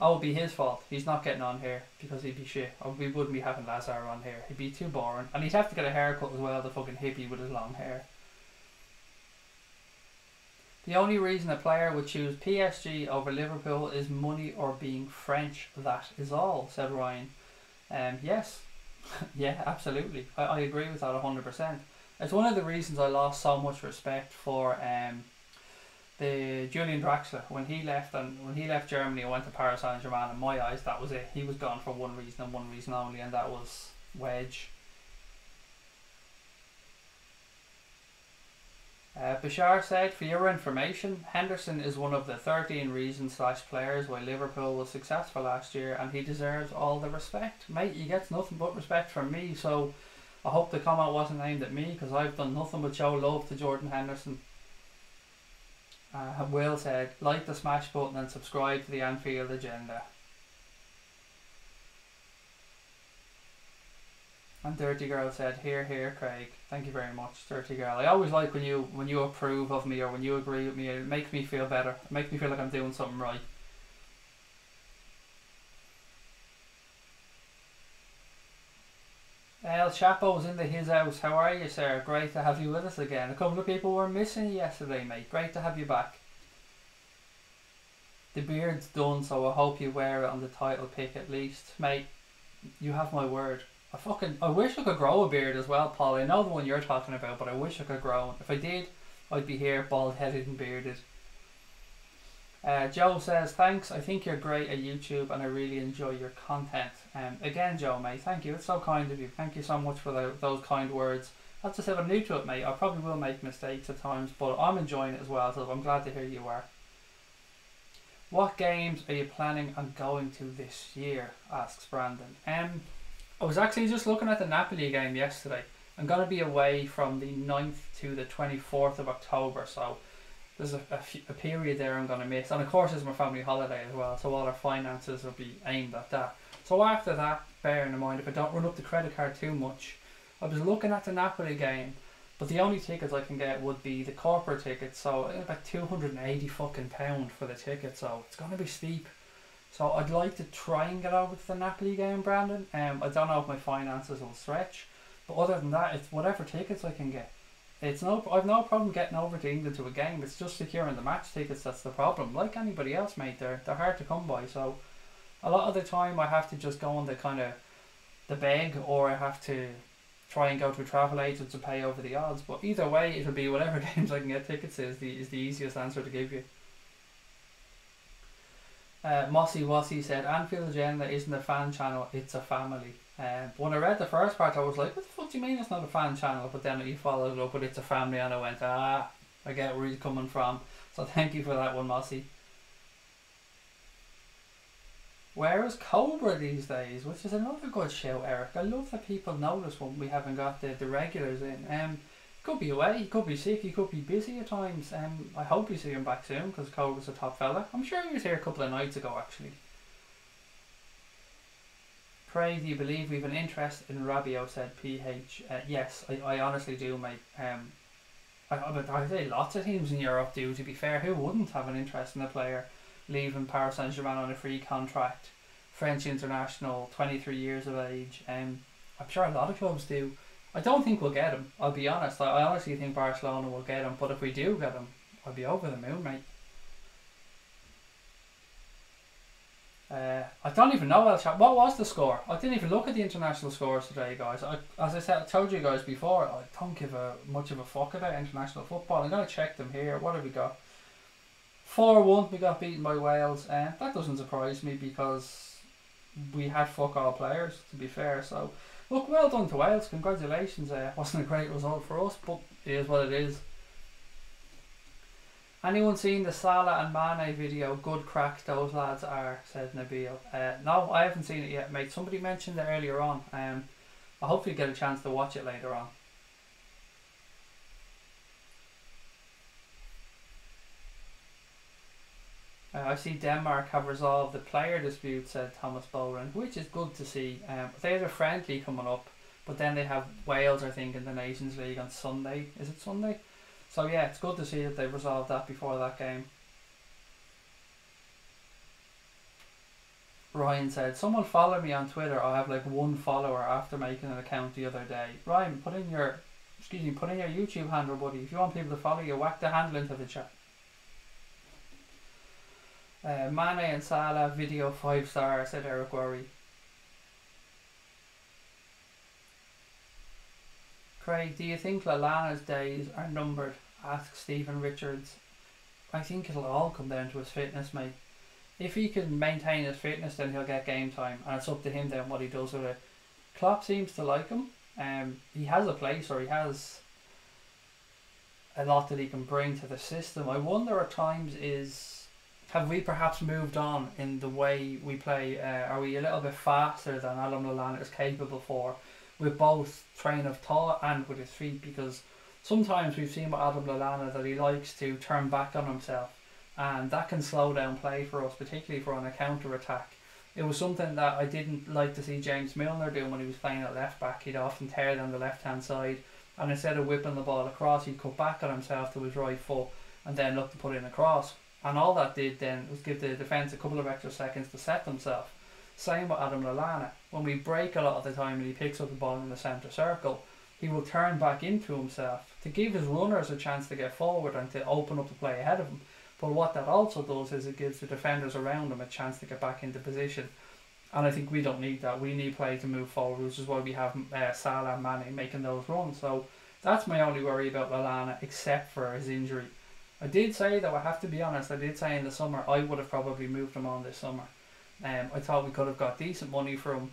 Oh, it would be his fault. He's not getting on here because he'd be shit. Or we wouldn't be having Lazar on here. He'd be too boring. And he'd have to get a haircut as well, the fucking hippie with his long hair. The only reason a player would choose PSG over Liverpool is money or being French. That is all, said Ryan. Yes. Yeah, absolutely. I agree with that 100%. It's one of the reasons I lost so much respect for the Julian Draxler when he left Germany and went to Paris Saint-Germain. In my eyes, that was it. He was gone for one reason and one reason only, and that was Wedge. Bashar said, for your information, Henderson is one of the 13 reasons / players why Liverpool was successful last year, and he deserves all the respect. Mate, he gets nothing but respect from me, so I hope the comment wasn't aimed at me, because I've done nothing but show love to Jordan Henderson. Will said, like the smash button and subscribe to the Anfield Agenda. And Dirty Girl said, here, here, Craig. Thank you very much, Dirty Girl. I always like when you approve of me or when you agree with me. It makes me feel better. It makes me feel like I'm doing something right. El Chapo's into his house. How are you, sir? Great to have you with us again. A couple of people were missing you yesterday, mate. Great to have you back. The beard's done, so I hope you wear it on the title pic at least. Mate, you have my word. I wish I could grow a beard as well, Paul. I know the one you're talking about, but I wish I could grow one. If I did, I'd be here bald-headed and bearded. Joe says, thanks, I think you're great at YouTube and I really enjoy your content. Again, Joe, mate, thank you. It's so kind of you. Thank you so much for those kind words. As I said, I'm new to it, mate. I probably will make mistakes at times, but I'm enjoying it as well, so I'm glad to hear you are. What games are you planning on going to this year? Asks Brandon. I was actually just looking at the Napoli game yesterday. I'm going to be away from the 9th to the 24th of October, so there's a period there I'm going to miss. And of course it's my family holiday as well, so all our finances will be aimed at that. So after that, bearing in mind, if I don't run up the credit card too much, I was looking at the Napoli game, but the only tickets I can get would be the corporate tickets, so about £280 fucking pound for the ticket, so it's going to be steep. So I'd like to try and get over to the Napoli game, Brandon. I don't know if my finances will stretch, but other than that, it's whatever tickets I can get. I've no problem getting over to England to a game. It's just securing the match tickets that's the problem. Like anybody else, mate, they're hard to come by. So a lot of the time I have to just go on the beg, or I have to try and go to a travel agent to pay over the odds. But either way, it'll be whatever games I can get tickets to is the easiest answer to give you. Mossy Wossy said, Anfield Agenda isn't a fan channel, it's a family. When I read the first part, I was like, what the fuck do you mean it's not a fan channel? But then you followed it up with it's a family, and I went, I get where he's coming from. So thank you for that one, Mossy. Where is Cobra these days? Which is another good show, Eric. I love that people notice when we haven't got the regulars in. Could be away, he could be sick, he could be busy at times. I hope you see him back soon, because Cobra's a top fella. I'm sure he was here a couple of nights ago, actually. Craig, do you believe we've an interest in Rabiot, said PH. Yes, I honestly do, mate. But I say lots of teams in Europe do, to be fair. Who wouldn't have an interest in a player leaving Paris Saint-Germain on a free contract? French international, 23 years of age. I'm sure a lot of clubs do. I don't think we'll get him, I'll be honest. I honestly think Barcelona will get him, but if we do get him, I'll be over the moon, mate. I don't even know, what was the score? I didn't even look at the international scores today, guys. As I said, I told you guys before, I don't give much of a fuck about international football. I'm going to check them here. What have we got? 4-1, we got beaten by Wales, and that doesn't surprise me because we had fuck all players, to be fair. So, look, well done to Wales. Congratulations. Wasn't a great result for us, but it is what it is. Anyone seen the Salah and Mane video? Good crack those lads are, said Nabil. No, I haven't seen it yet, mate. Somebody mentioned it earlier on. I'll hopefully get a chance to watch it later on. I see Denmark have resolved the player dispute, said Thomas Bowen, which is good to see. They have a friendly coming up, but then they have Wales, I think, in the Nations League on Sunday. Is it Sunday? So yeah, it's good to see that they've resolved that before that game. Ryan said, someone follow me on Twitter. I have like 1 follower after making an account the other day. Ryan, put in your YouTube handle, buddy. If you want people to follow you, whack the handle into the chat. Mane and Salah video 5-star, said Eric Worry. Craig, do you think Lallana's days are numbered? Asked Stephen Richards. I think it'll all come down to his fitness, mate. If he can maintain his fitness, then he'll get game time, and it's up to him then what he does with it. Klopp seems to like him. He has a place, or he has a lot that he can bring to the system. I wonder at times have we perhaps moved on in the way we play? Are we a little bit faster than Adam Lallana is capable for, with both train of thought and with his feet? Because sometimes we've seen with Adam Lallana that he likes to turn back on himself, and that can slow down play for us, particularly for on a counter attack. It was something that I didn't like to see James Milner do when he was playing at left back. He'd often tear down the left hand side, and instead of whipping the ball across, he'd cut back on himself to his right foot and then look to put in a cross. And all that did then was give the defence a couple of extra seconds to set themselves. Same with Adam Lallana. When we break a lot of the time and he picks up the ball in the centre circle, he will turn back into himself to give his runners a chance to get forward and to open up the play ahead of him. But what that also does is it gives the defenders around him a chance to get back into position. And I think we don't need that. We need play to move forward, which is why we have Salah and Mane making those runs. So that's my only worry about Lallana, except for his injury. I did say, though, I have to be honest, I did say in the summer I would have probably moved him on this summer. I thought we could have got decent money for him,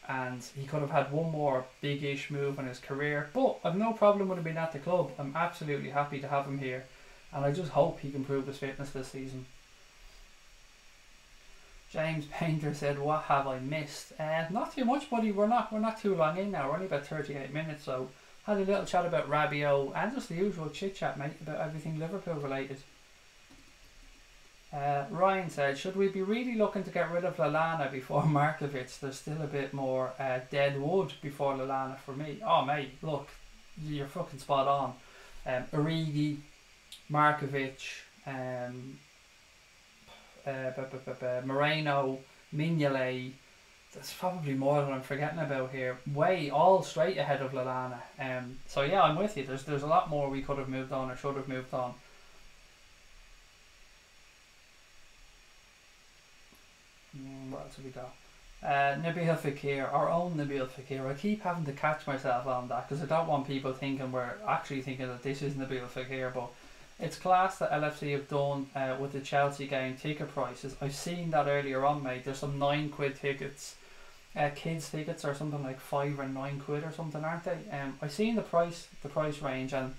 and he could have had one more big-ish move in his career. But I've no problem with him being at the club. I'm absolutely happy to have him here, and I just hope he can prove his fitness this season. James Painter said, what have I missed? Not too much, buddy. We're not too long in now. We're only about 38 minutes, so had a little chat about Rabiot and just the usual chit chat, mate, about everything Liverpool related. Ryan said, should we be really looking to get rid of Lallana before Markovic? There's still a bit more dead wood before Lallana for me. Oh mate, look, you're fucking spot on. Origi, Markovic, Moreno, Mignolet. There's probably more than I'm forgetting about here. Way all straight ahead of Lallana. So yeah, I'm with you. There's a lot more we could have moved on or should have moved on. What else have we got? Nabil Fekir, our own Nabil Fekir. I keep having to catch myself on that because I don't want people thinking we're actually thinking that this is Nabil Fekir, but it's class that LFC have done with the Chelsea game ticket prices. I've seen that earlier on, mate. There's some £9 tickets, kids tickets are something like £5 or £9 or something, aren't they? I've seen the price range, and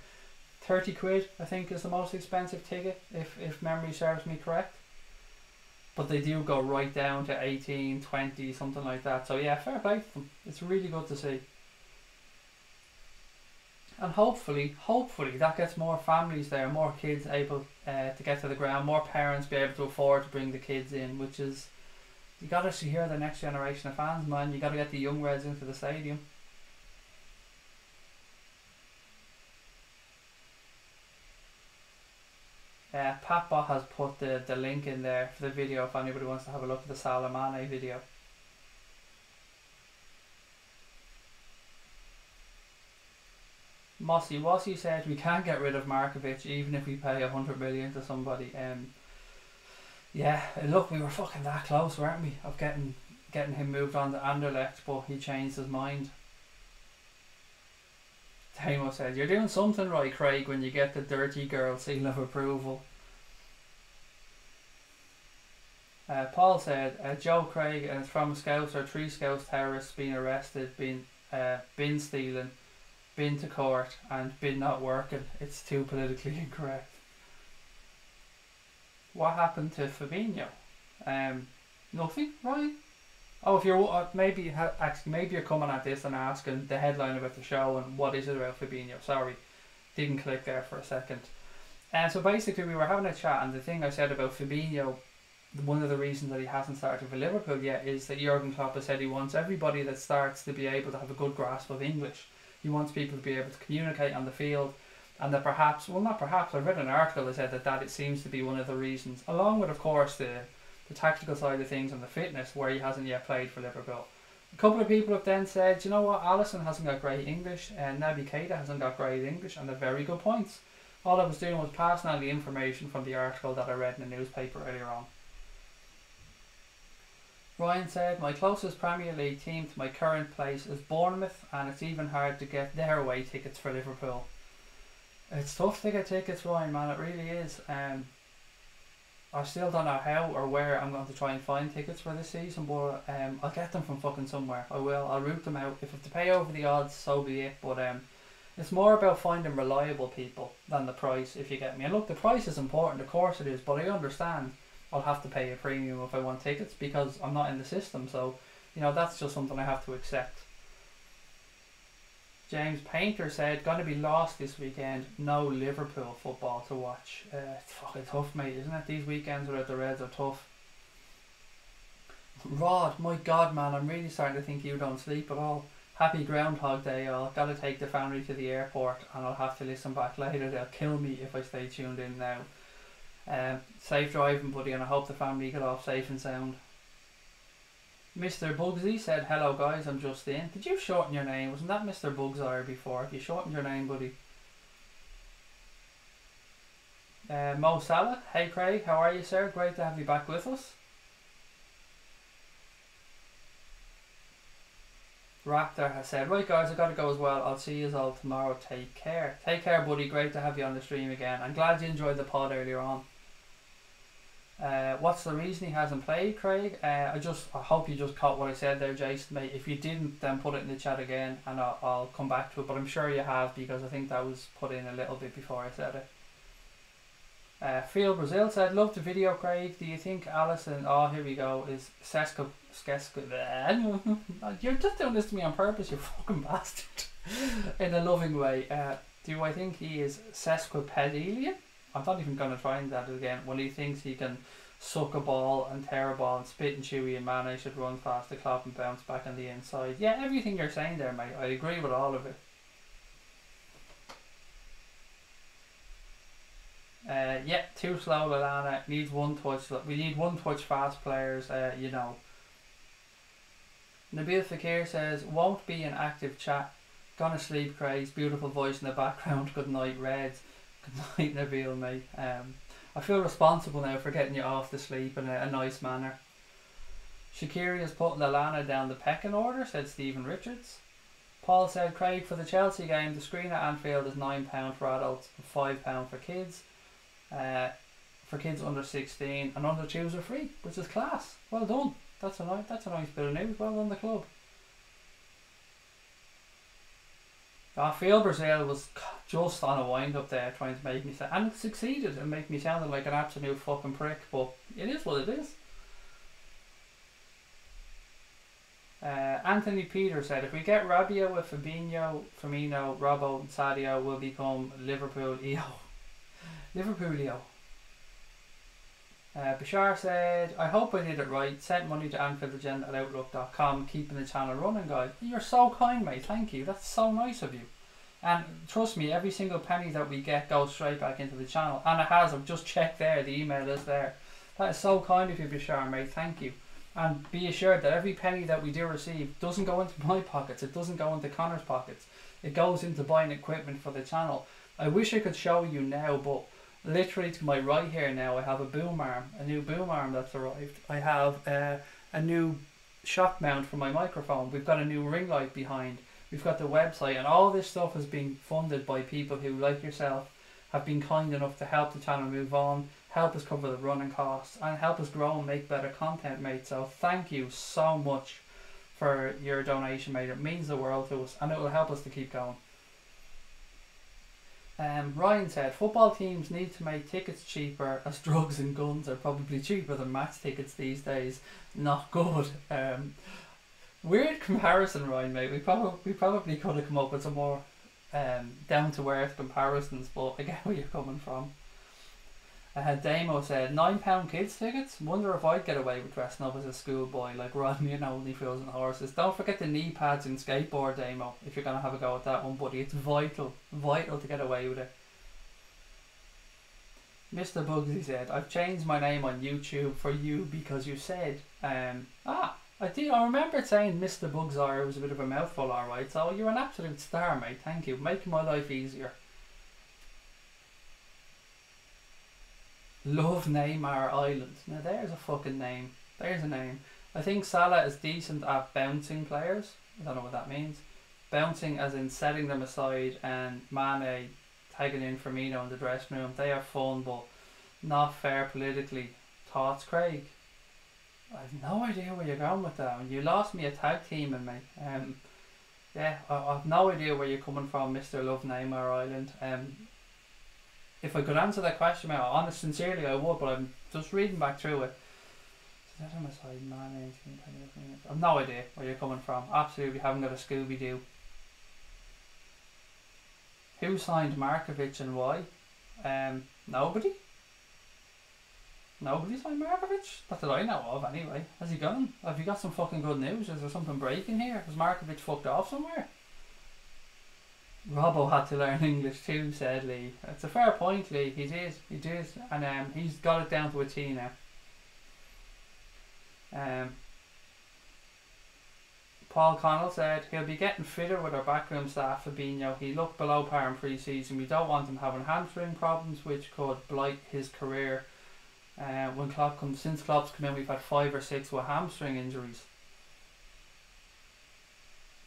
£30 I think is the most expensive ticket if memory serves me correct. But they do go right down to 18, 20, something like that. So yeah, fair play to them. It's really good to see. And hopefully that gets more families there, more kids able to get to the ground, more parents be able to afford to bring the kids in, which is You got to secure the next generation of fans, man. You got to get the young Reds into the stadium. Patbot has put the link in there for the video if anybody wants to have a look at the Salah Mane video. Mossy Wassy said we can't get rid of Markovic even if we pay 100 million to somebody. Yeah, look, we were fucking that close, weren't we, of getting him moved on to Anderlecht, but he changed his mind. Tamo said, you're doing something right, Craig, when you get the dirty girl seal of approval. Paul said, Joe Craig, and it's from Scouts or 3 Scouts terrorists being arrested, been stealing, been to court, and been not working. It's too politically incorrect. What happened to Fabinho? Nothing, right? Oh, if you're maybe you're coming at this and asking the headline about the show and what is it about Fabinho. Sorry, didn't click there for a second. And so basically we were having a chat, and the thing I said about Fabinho, one of the reasons that he hasn't started for Liverpool yet is that Jurgen Klopp has said he wants everybody that starts to be able to have a good grasp of English. He wants people to be able to communicate on the field, and that perhaps, well not perhaps, I've read an article that said that it seems to be one of the reasons, along with of course the tactical side of things and the fitness, where he hasn't yet played for Liverpool. A couple of people have then said, you know what, Alisson hasn't got great English and Naby Keita hasn't got great English, and they're very good points. All I was doing was passing on the information from the article that I read in the newspaper earlier on. Ryan said, my closest Premier League team to my current place is Bournemouth, and it's even hard to get their away tickets for Liverpool. It's tough to get tickets, Ryan, man, it really is. I still don't know how or where I'm going to try and find tickets for this season, but I'll get them from fucking somewhere. I will. I'll route them out. If I have to pay over the odds, so be it. But it's more about finding reliable people than the price, if you get me. And look, the price is important, of course it is, but I understand I'll have to pay a premium if I want tickets because I'm not in the system. So, you know, that's just something I have to accept. James Painter said, going to be lost this weekend, no Liverpool football to watch. It's fucking tough, mate, isn't it? These weekends without the Reds are tough. Rod, my God, man, I'm really starting to think you don't sleep at all. Happy Groundhog Day, I'll gotta take the family to the airport and I'll have to listen back later. They'll kill me if I stay tuned in now. Safe driving, buddy, and I hope the family get off safe and sound. Mr. Bugsy said, hello guys, I'm just in. Did you shorten your name? Wasn't that Mr. Bugsire before? Have you shortened your name, buddy? Mo Salah, hey Craig, how are you, sir? Great to have you back with us. Raptor has said, right guys, I gotta go as well. I'll see you all tomorrow. Take care. Take care, buddy. Great to have you on the stream again. I'm glad you enjoyed the pod earlier on. What's the reason he hasn't played, Craig? I hope you just caught what I said there, Jason, mate. If you didn't, then put it in the chat again and I'll come back to it, but I'm sure you have because I think that was put in a little bit before I said it. Phil Brazil said, love the video, Craig. Do you think Alisson, oh here we go, is Sesko you're just doing this to me on purpose, you fucking bastard. In a loving way. Do I think he is sesquipedalian? I'm not even going to try that again. When he thinks he can suck a ball and tear a ball and spit and chewy and Mane should run fast the clock and bounce back on the inside. Yeah, everything you're saying there, mate. I agree with all of it. Yeah, too slow, Lallana. Needs one touch. We need one touch fast players, you know. Nabil Fakir says, won't be an active chat. Gonna sleep, Craig's beautiful voice in the background. Good night, Reds. Good night, Nabil, mate. I feel responsible now for getting you off to sleep in a nice manner. Shaqiri is putting Lallana down the pecking order, said Stephen Richards. Paul said, Craig, for the Chelsea game, the screen at Anfield is £9 for adults and £5 for kids. For kids under 16 and under 2s are free, which is class. Well done. That's a nice bit of news. Well done, the club. Phil Brazil was just on a wind up there trying to make me sound, and it succeeded and make me sound like an absolute fucking prick, but it is what it is. Anthony Peter said, if we get Rabiot with Fabinho, Firmino, Robbo and Sadio, will become Liverpool EO. Liverpool EO. Bashar said, I hope I did it right. Sent money to anfieldagenda@outlook.com, keeping the channel running, guys. You're so kind, mate. Thank you. That's so nice of you. And trust me, every single penny that we get goes straight back into the channel. And it has. I've just checked there. The email is there. That is so kind of you, Bashar, mate. Thank you. And be assured that every penny that we do receive doesn't go into my pockets. It doesn't go into Connor's pockets. It goes into buying equipment for the channel. I wish I could show you now, but literally to my right here now, I have a boom arm, a new boom arm that's arrived. I have a new shock mount for my microphone. We've got a new ring light behind. We've got the website, and all this stuff is being funded by people who, like yourself, have been kind enough to help the channel move on, help us cover the running costs, and help us grow and make better content, mate. So thank you so much for your donation, mate. It means the world to us, and it will help us to keep going. Ryan said, football teams need to make tickets cheaper, as drugs and guns are probably cheaper than match tickets these days. Not good. Weird comparison, Ryan, mate. We probably could have come up with some more down to earth comparisons, but I get where you're coming from. Damo said, £9 kids tickets? Wonder if I'd get away with dressing up as a schoolboy like Rodney and Only Fools and Horses. Don't forget the knee pads and skateboard, Damo, if you're going to have a go at that one, buddy. It's vital to get away with it. Mr. Bugsy said, I've changed my name on YouTube for you because you said, I remember saying Mr. Bugsire was a bit of a mouthful, alright, so you're an absolute star, mate. Thank you, making my life easier. Love Neymar Island. Now there's a fucking name. There's a name. I think Salah is decent at bouncing players. I don't know what that means. Bouncing as in setting them aside, and Mane tagging in Firmino in the dressing room. They are fun, but not fair politically. Thoughts, Craig? I have no idea where you're going with that. You lost me a tag team in me. Yeah, I have no idea where you're coming from, Mr. Love Neymar Island. If I could answer that question, honest, sincerely, I would, but I'm just reading back through it. I've no idea where you're coming from. Absolutely haven't got a Scooby-Doo. Who signed Markovic and why? Nobody. Nobody signed Markovic? Not that I know of, anyway. Has he gone? Have you got some fucking good news? Is there something breaking here? Has Markovic fucked off somewhere? Robbo had to learn English too, said Lee. It's a fair point, Lee. He did, and he's got it down to a T now. Paul Connell said, he'll be getting fitter with our backroom staff, Fabinho. He looked below par in pre-season. We don't want him having hamstring problems, which could blight his career. Since Klopp's come in, we've had 5 or 6 with hamstring injuries.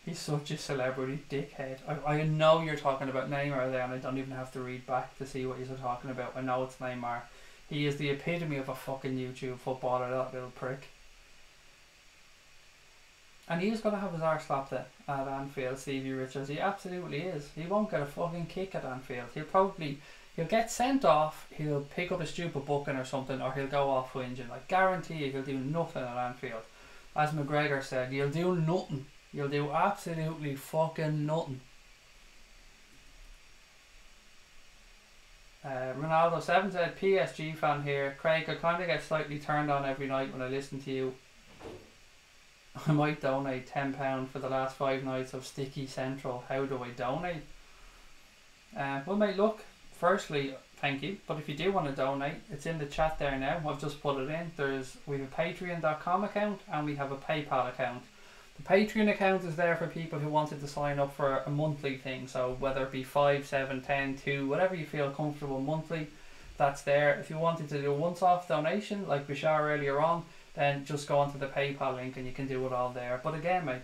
He's such a celebrity dickhead. I know you're talking about Neymar there, and I don't even have to read back to see what you're talking about. I know it's Neymar. He is the epitome of a fucking YouTube footballer, that little prick. And he is going to have his arse slapped at Anfield, Stevie Richards. He absolutely is. He won't get a fucking kick at Anfield. He'll get sent off, he'll pick up a stupid booking or something, or he'll go off whinging. I guarantee you he'll do nothing at Anfield. As McGregor said, you'll do nothing. You'll do absolutely fucking nothing. Ronaldo7 said, PSG fan here. Craig, I kind of get slightly turned on every night when I listen to you. I might donate £10 for the last 5 nights of Sticky Central. How do I donate? Well, mate, look, firstly, thank you. But if you do want to donate, it's in the chat there now. I've just put it in. We have a Patreon.com account and we have a PayPal account. The Patreon account is there for people who wanted to sign up for a monthly thing. So whether it be 5, 7, 10, 2, whatever you feel comfortable monthly, that's there. If you wanted to do a once-off donation, like Bashar earlier on, then just go onto the PayPal link and you can do it all there. But again, mate,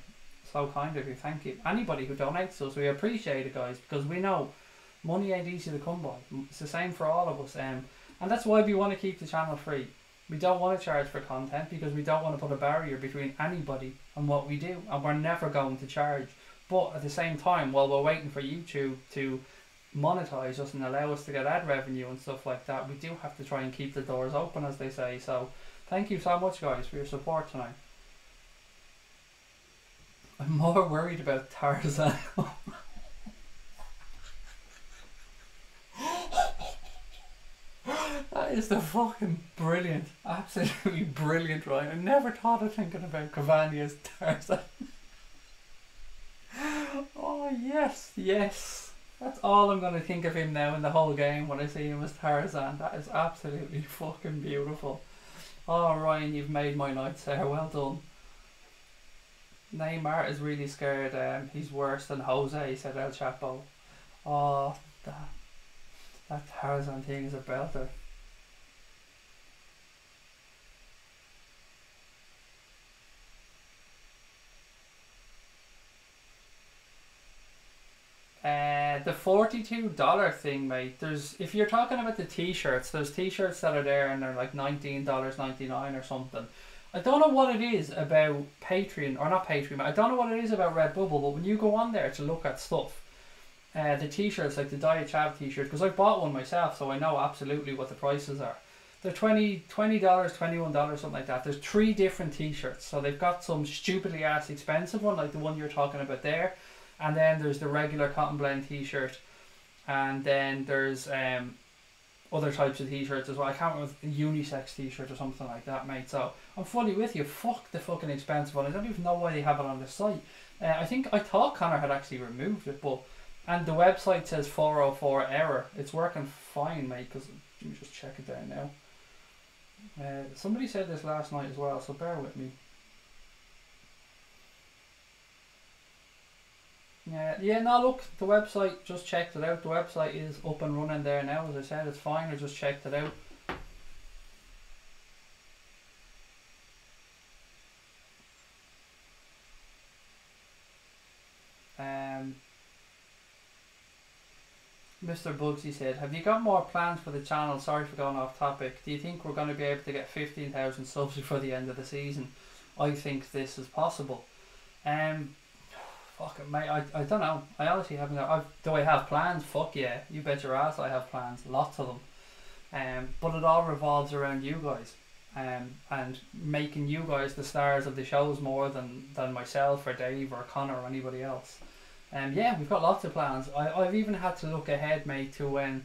so kind of you. Thank you. Anybody who donates to us, we appreciate it, guys, because we know money ain't easy to come by. It's the same for all of us. And that's why we want to keep the channel free. We don't want to charge for content because we don't want to put a barrier between anybody and what we do, and we're never going to charge. But at the same time, while we're waiting for YouTube to monetize us and allow us to get ad revenue and stuff like that, we do have to try and keep the doors open, as they say. So thank you so much, guys, for your support tonight. I'm more worried about Tarzan. That is the fucking brilliant, absolutely brilliant, right? I never thought of thinking about Cavani as Tarzan. Oh yes, yes. That's all I'm going to think of him now in the whole game when I see him as Tarzan. That is absolutely fucking beautiful. Oh Ryan, you've made my night, sir. Well done. Neymar is really scared. He's worse than Jose, said El Chapo. Oh, that Tarzan thing is a belter. The $42 thing, mate. If you're talking about the t-shirts, there's t-shirts that are there and they're like $19.99 or something. I don't know what it is about Patreon, or not Patreon, I don't know what it is about Redbubble, but when you go on there to look at stuff, the t-shirts, like the Diet Chav t-shirt, because I bought one myself, so I know absolutely what the prices are. They're $20, $21, something like that. There's 3 different t-shirts, so they've got some stupidly ass expensive one, like the one you're talking about there, and then there's the regular cotton blend t-shirt, and then there's other types of t-shirts as well. I can't remember, a unisex t-shirt or something like that, mate. So I'm fully with you. Fuck the fucking expensive one. I don't even know why they have it on the site. I thought Connor had actually removed it, and the website says 404 error. It's working fine, mate. Because let me just check it down now. Somebody said this last night as well, so bear with me. Yeah, no, look, the website, just checked it out. The website is up and running there now. As I said, it's fine. I just checked it out. Mr. Bugsy said, have you got more plans for the channel? Sorry for going off topic. Do you think we're going to be able to get 15,000 subs before the end of the season? I think this is possible. Fuck it, mate. I don't know. I honestly haven't. Do I have plans? Fuck yeah. You bet your ass I have plans. Lots of them. But it all revolves around you guys. And making you guys the stars of the shows more than myself or Dave or Connor or anybody else. Yeah, we've got lots of plans. I've even had to look ahead, mate, to when,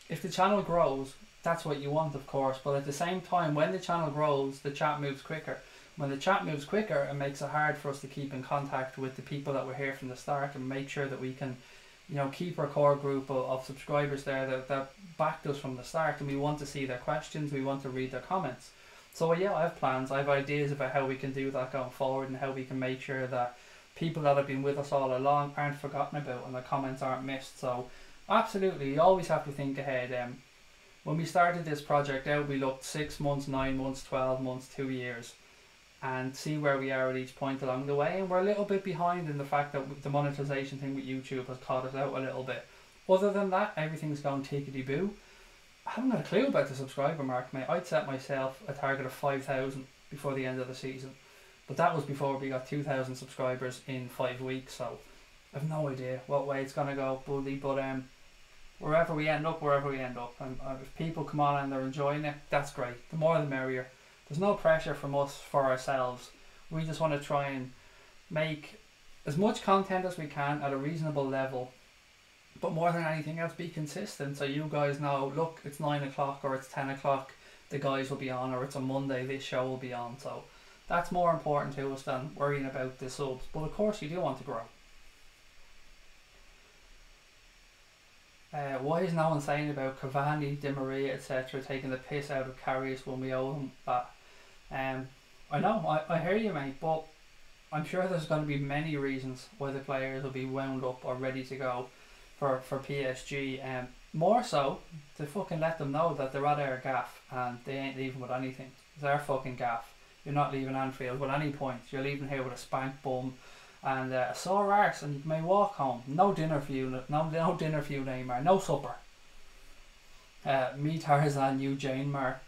if the channel grows, that's what you want, of course. But at the same time, when the channel grows, the chat moves quicker. When the chat moves quicker, it makes it hard for us to keep in contact with the people that were here from the start and make sure that we can, keep our core group of subscribers there that backed us from the start, and we want to see their questions, we want to read their comments. So yeah, I have plans, I have ideas about how we can do that going forward and how we can make sure that people that have been with us all along aren't forgotten about and the comments aren't missed. So absolutely, you always have to think ahead. When we started this project out, we looked 6 months, 9 months, 12 months, 2 years, and see where we are at each point along the way. And we're a little bit behind in the fact that the monetization thing with YouTube has caught us out a little bit. Other than that, everything's gone tickety-boo. I haven't got a clue about the subscriber mark, mate. I'd set myself a target of 5,000 before the end of the season. But that was before we got 2,000 subscribers in 5 weeks, so I've no idea what way it's going to go, Bully. But wherever we end up. And if people come on and they're enjoying it, that's great. The more the merrier. There's no pressure from us for ourselves. We just want to try and make as much content as we can at a reasonable level, but more than anything else, be consistent, so you guys know, look, it's 9 o'clock or it's 10 o'clock, the guys will be on, or it's a Monday, this show will be on. So that's more important to us than worrying about the subs. But of course you do want to grow. Why is no one saying about Cavani, Di Maria, etc. taking the piss out of Karius when we owe them that? I know, I hear you, mate, but I'm sure there's going to be many reasons why the players will be wound up or ready to go for PSG. More so to fucking let them know that they're at our gaff and they ain't leaving with anything. It's our fucking gaff. You're not leaving Anfield with any points. You're leaving here with a spank bum and a sore arse, and you may walk home. No dinner for you. No dinner for you, Neymar. No supper. Me Tarzan, you Jane Mar.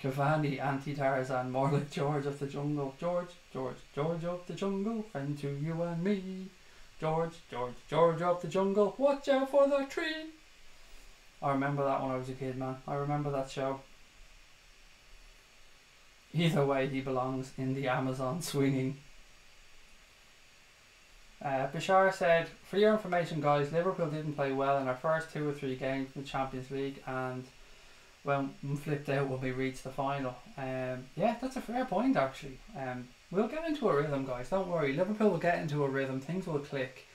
Cavani, anti-Tarzan, more like George of the Jungle. George of the Jungle, friend to you and me. George of the Jungle, watch out for the tree. I remember that when I was a kid, man. I remember that show. Either way, he belongs in the Amazon swinging. Bashar said, for your information guys, Liverpool didn't play well in our first 2 or 3 games in the Champions League, and when flipped out when we reached the final. Yeah, that's a fair point actually. We'll get into a rhythm guys, don't worry. Liverpool will get into a rhythm, things will click,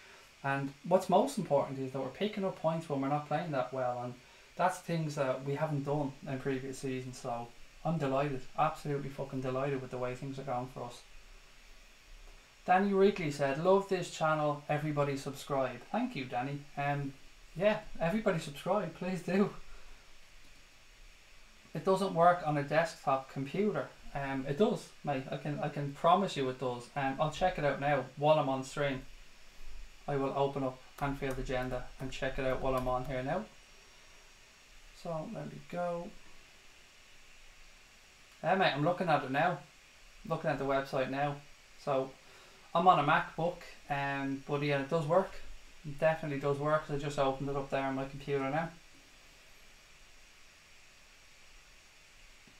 and what's most important is that we're picking up points when we're not playing that well, and that's things that we haven't done in previous seasons. So I'm delighted, absolutely fucking delighted with the way things are going for us. Danny Wrigley said, love this channel, everybody subscribe. Thank you, Danny. Yeah, everybody subscribe, please do. It doesn't work on a desktop computer. It does, mate. I can promise you it does. I'll check it out now while I'm on stream. I will open up Anfield Agenda and check it out while I'm on here now. So there we go. Yeah, mate, I'm looking at it now. Looking at the website now. So I'm on a MacBook, but yeah, it does work. It definitely does work. So I just opened it up there on my computer now.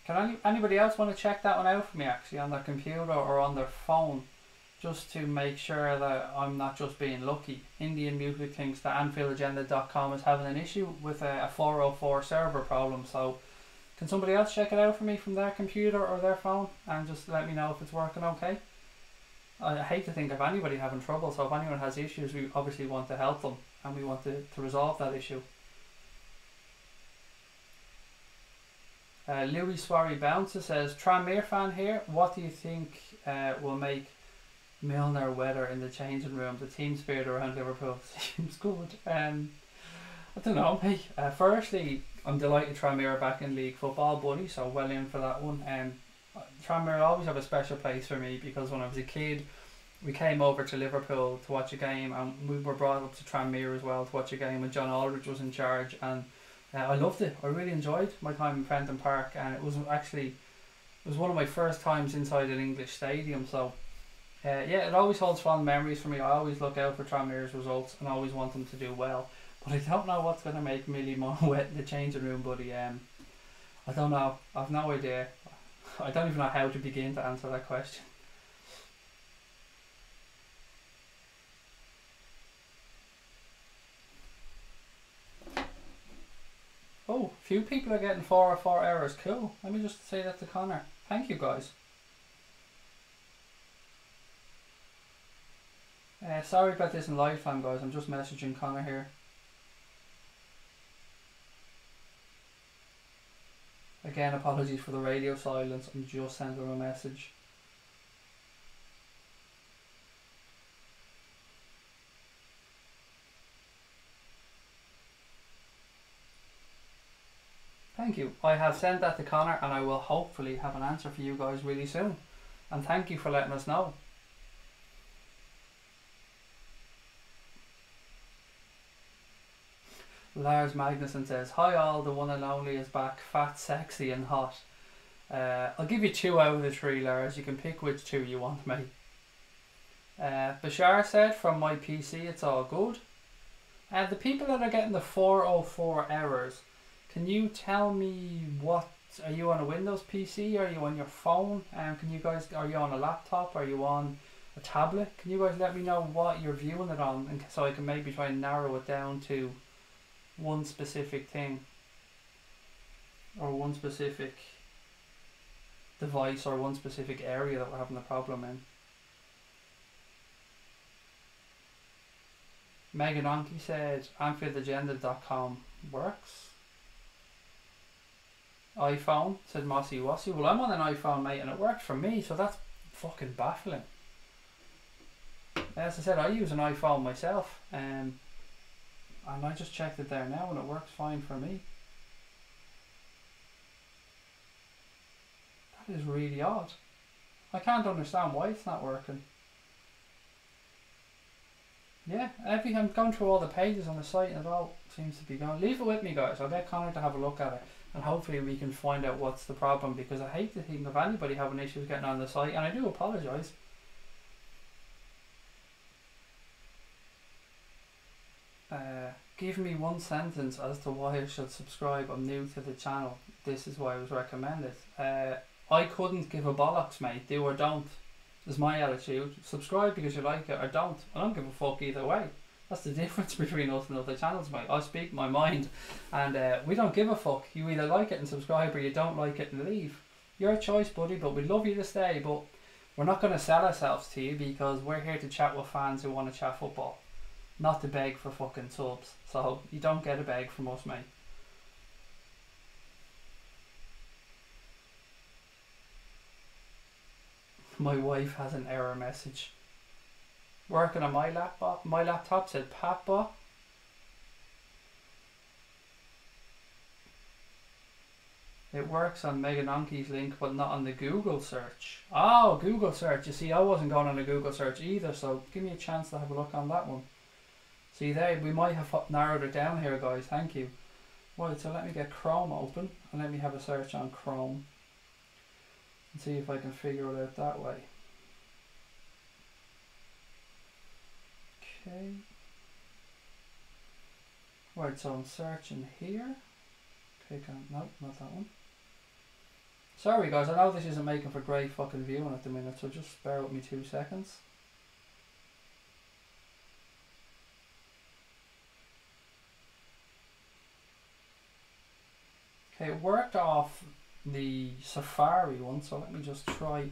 Can anybody else want to check that one out for me actually on their computer or on their phone, just to make sure that I'm not just being lucky? Indian Music thinks that anfieldagenda.com is having an issue with a 404 server problem, so can somebody else check it out for me from their computer or their phone and just let me know if it's working okay? I hate to think of anybody having trouble, so if anyone has issues, we obviously want to help them and we want to resolve that issue. Louis Swarry Bouncer says, Tranmere fan here, what do you think will make Milner weather in the changing room? The team spirit around Liverpool seems good. I don't know, mate. Firstly, I'm delighted Tranmere are back in league football, buddy, so well in for that one. Tranmere always have a special place for me because when I was a kid, we came over to Liverpool to watch a game, and we were brought up to Tranmere as well to watch a game when John Aldridge was in charge, and I loved it. I really enjoyed my time in Prenton Park, and it was one of my first times inside an English stadium. So yeah, it always holds fond memories for me. I always look out for Tranmere's results and always want them to do well. But I don't know what's going to make Millie more wet in the changing room, buddy. I don't know. I've no idea. I don't even know how to begin to answer that question. Oh, few people are getting 404 errors. Cool. Let me just say that to Connor. Thank you, guys. Sorry about this in live time, guys. I'm just messaging Connor here. Again, apologies for the radio silence. I'm just sending him a message. Thank you. I have sent that to Connor, and I will hopefully have an answer for you guys really soon. And thank you for letting us know. Lars Magnuson says, hi all, the one and only is back, fat, sexy and hot. I'll give you 2 out of the 3, Lars. You can pick which 2 you want, mate. Bashar said, from my PC it's all good. The people that are getting the 404 errors, can you tell me what, are you on a Windows PC, are you on your phone, can you guys, are you on a laptop, are you on a tablet? Can you guys let me know what you're viewing it on, and so I can maybe try and narrow it down to one specific thing or one specific device or one specific area that we're having a problem in. Megan Onke said anfieldagenda.com works. iPhone, said Mossy Wossy. Well, I'm on an iPhone, mate, and it worked for me, so that's fucking baffling. As I said, I use an iPhone myself, and I just checked it there now and it works fine for me. That is really odd. I can't understand why it's not working. Yeah, I'm going through all the pages on the site and it all seems to be going. Leave it with me, guys. I'll get Connor to have a look at it and hopefully we can find out what's the problem, because I hate to think of anybody having issues getting on the site, and I do apologise. Give me one sentence as to why I should subscribe. I'm new to the channel. This is why I was recommended. I couldn't give a bollocks, mate. Do or don't. is my attitude. Subscribe because you like it or don't. I don't give a fuck either way. That's the difference between us and other channels, mate. I speak my mind, and we don't give a fuck. You either like it and subscribe, or you don't like it and leave. Your choice, buddy, but we'd love you to stay, but we're not going to sell ourselves to you, because we're here to chat with fans who want to chat football, not to beg for fucking subs. So you don't get a beg from us, mate. My wife has an error message. Working on my laptop. My laptop said Papa. It works on Megan Anke's link, but not on the Google search. Oh, Google search. You see, I wasn't going on a Google search either, so give me a chance to have a look on that one. See there, we might have narrowed it down here, guys. Thank you. Right, so let me get Chrome open, and let me have a search on Chrome and see if I can figure it out that way. Okay. Right, so I'm searching here. Click on, no, not that one. Sorry guys, I know this isn't making for great fucking viewing at the minute, so just bear with me 2 seconds. Okay, it worked off the Safari one, so let me just try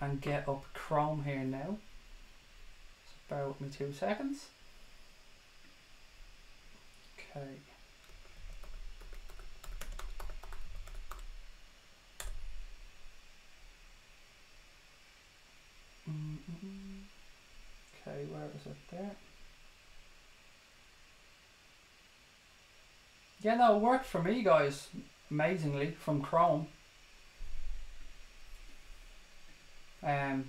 and get up Chrome here now. So bear with me 2 seconds. Okay. Okay, where is it there? Yeah, no, it worked for me, guys, amazingly, from Chrome. I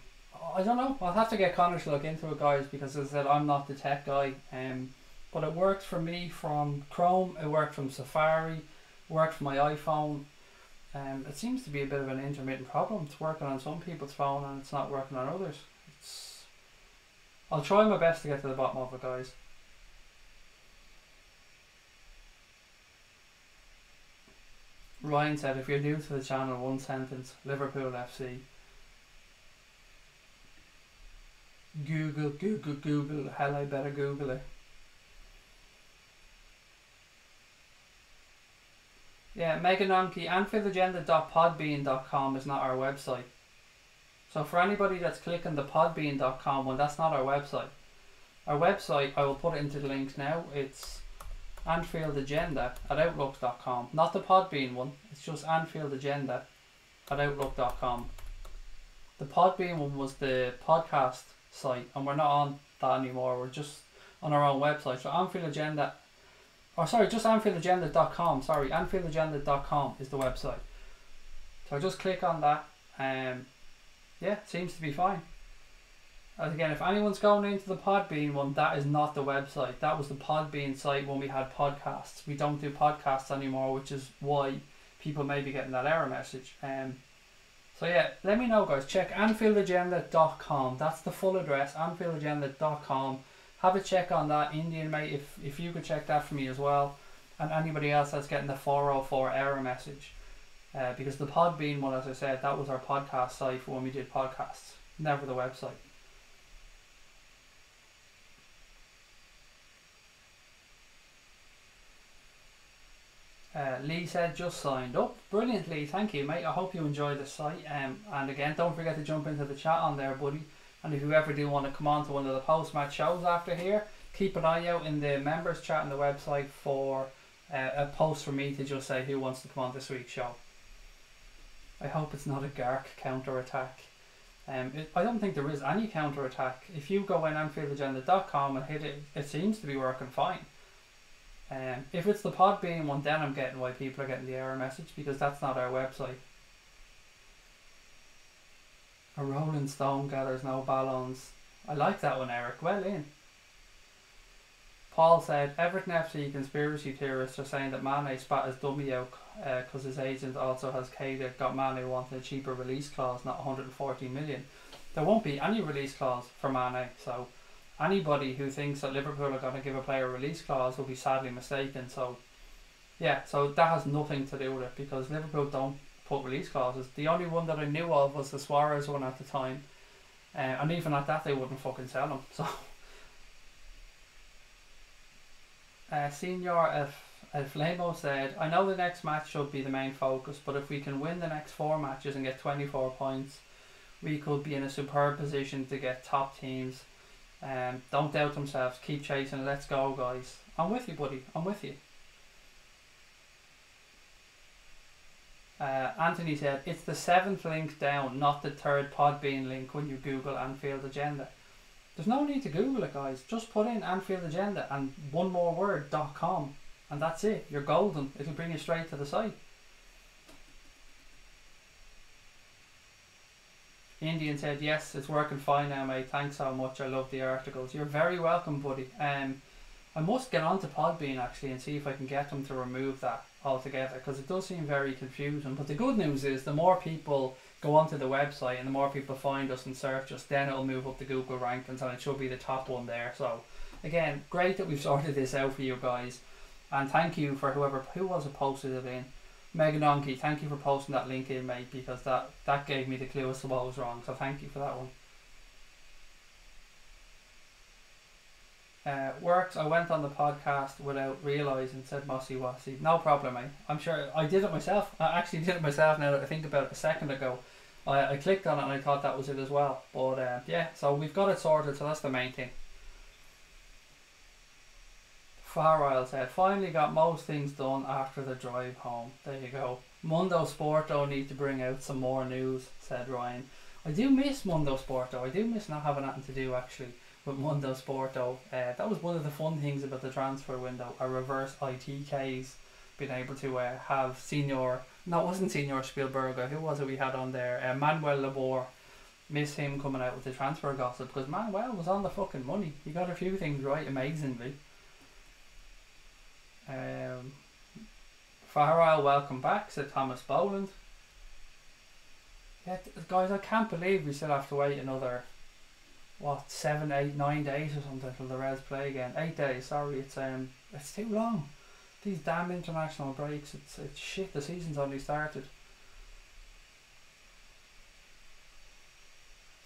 don't know, I'll have to get Connor to look into it, guys, because as I said, I'm not the tech guy. But it worked for me from Chrome, it worked from Safari, it worked for my iPhone. It seems to be a bit of an intermittent problem. It's working on some people's phone and it's not working on others. I'll try my best to get to the bottom of it, guys. Ryan said, if you're new to the channel, one sentence, Liverpool FC. Google, hell I better Google it. Yeah, Megan Anke, anfieldagenda.podbean.com is not our website. So for anybody that's clicking the podbean.com one, that's not our website. Our website, I will put it into the links now, it's anfieldagenda@outlook.com. Not the Podbean one, it's just anfieldagenda@outlook.com. The Podbean one was the podcast site, and we're not on that anymore, we're just on our own website. So just anfieldagenda.com, anfieldagenda.com is the website. So just click on that, yeah, it seems to be fine. And again, if anyone's going into the Podbean one, that is not the website. That was the Podbean site when we had podcasts. We don't do podcasts anymore, which is why people may be getting that error message. So yeah, let me know, guys. Check anfieldagenda.com. That's the full address, anfieldagenda.com. Have a check on that, Indian mate, if you could check that for me as well, and anybody else that's getting the 404 error message, because the Podbean one, as I said, that was our podcast site for when we did podcasts, never the website. Lee said, just signed up. Brilliant, Lee, thank you, mate. I hope you enjoy the site, and again, don't forget to jump into the chat on there, buddy. And if you ever do want to come on to one of the post-match shows after here, keep an eye out in the members chat on the website for a post for me to just say who wants to come on this week's show. I hope it's not a Gark counter-attack. I don't think there is any counter-attack. If you go in anfieldagenda.com and hit it, it seems to be working fine. If it's the Podbean one, then I'm getting why people are getting the error message, because that's not our website. A Rolling Stone gathers no balloons. I like that one, Eric. Well in. Paul said, Everton FC conspiracy theorists are saying that Mane spat his dummy out because his agent also has got Mane wanting a cheaper release clause, not 140 million. There won't be any release clause for Mane, so anybody who thinks that Liverpool are going to give a player a release clause will be sadly mistaken. So yeah, so that has nothing to do with it, because Liverpool don't put release clauses. The only one that I knew of was the Suarez one at the time, And even at that, they wouldn't fucking sell him. So, Senior Flamo said, I know the next match should be the main focus, but if we can win the next 4 matches and get 24 points, we could be in a superb position to get top teams. Don't doubt themselves. Keep chasing. Let's go, guys. I'm with you, buddy. I'm with you. Anthony said, it's the 7th link down, not the 3rd Podbean link when you Google Anfield Agenda. There's no need to Google it, guys. Just put in Anfield Agenda and one more word, .com, and that's it. You're golden. It'll bring you straight to the site. Indian said, yes, it's working fine now, mate. Thanks so much. I love the articles. You're very welcome, buddy. I must get on to Podbean actually and see if I can get them to remove that altogether, because it does seem very confusing. But the good news is the more people go onto the website and the more people find us and search us, then it'll move up the Google rankings and it should be the top one there. So again, great that we've sorted this out for you guys, and thank you for who was it posted it in. Megan Donkey, thank you for posting that link in, mate, because that gave me the clue as to what was wrong, so thank you for that one. Works, I went on the podcast without realising, said Mossy Wassy. No problem, mate. I'm sure I did it myself. I actually did it myself now that I think about it a second ago. I clicked on it and I thought that was it as well. But yeah, so we've got it sorted, so that's the main thing. Far Isle said, finally got most things done after the drive home. There you go. Mundo Sporto need to bring out some more news, said Ryan. I do miss Mundo Sporto. I do miss not having nothing to do actually with Mundo Sporto. That was one of the fun things about the transfer window. A reverse ITKs being able to have Senior, no, it wasn't Senior Spielberger, who was it we had on there? Manuel Labor. Miss him coming out with the transfer gossip, because Manuel was on the fucking money. He got a few things right amazingly. Far Isle, welcome back, said Thomas Boland. Yeah, guys, I can't believe we still have to wait another 7, 8, 9 days or something until the Reds play again. 8 days, sorry, it's too long. These damn international breaks, it's shit. The season's only started.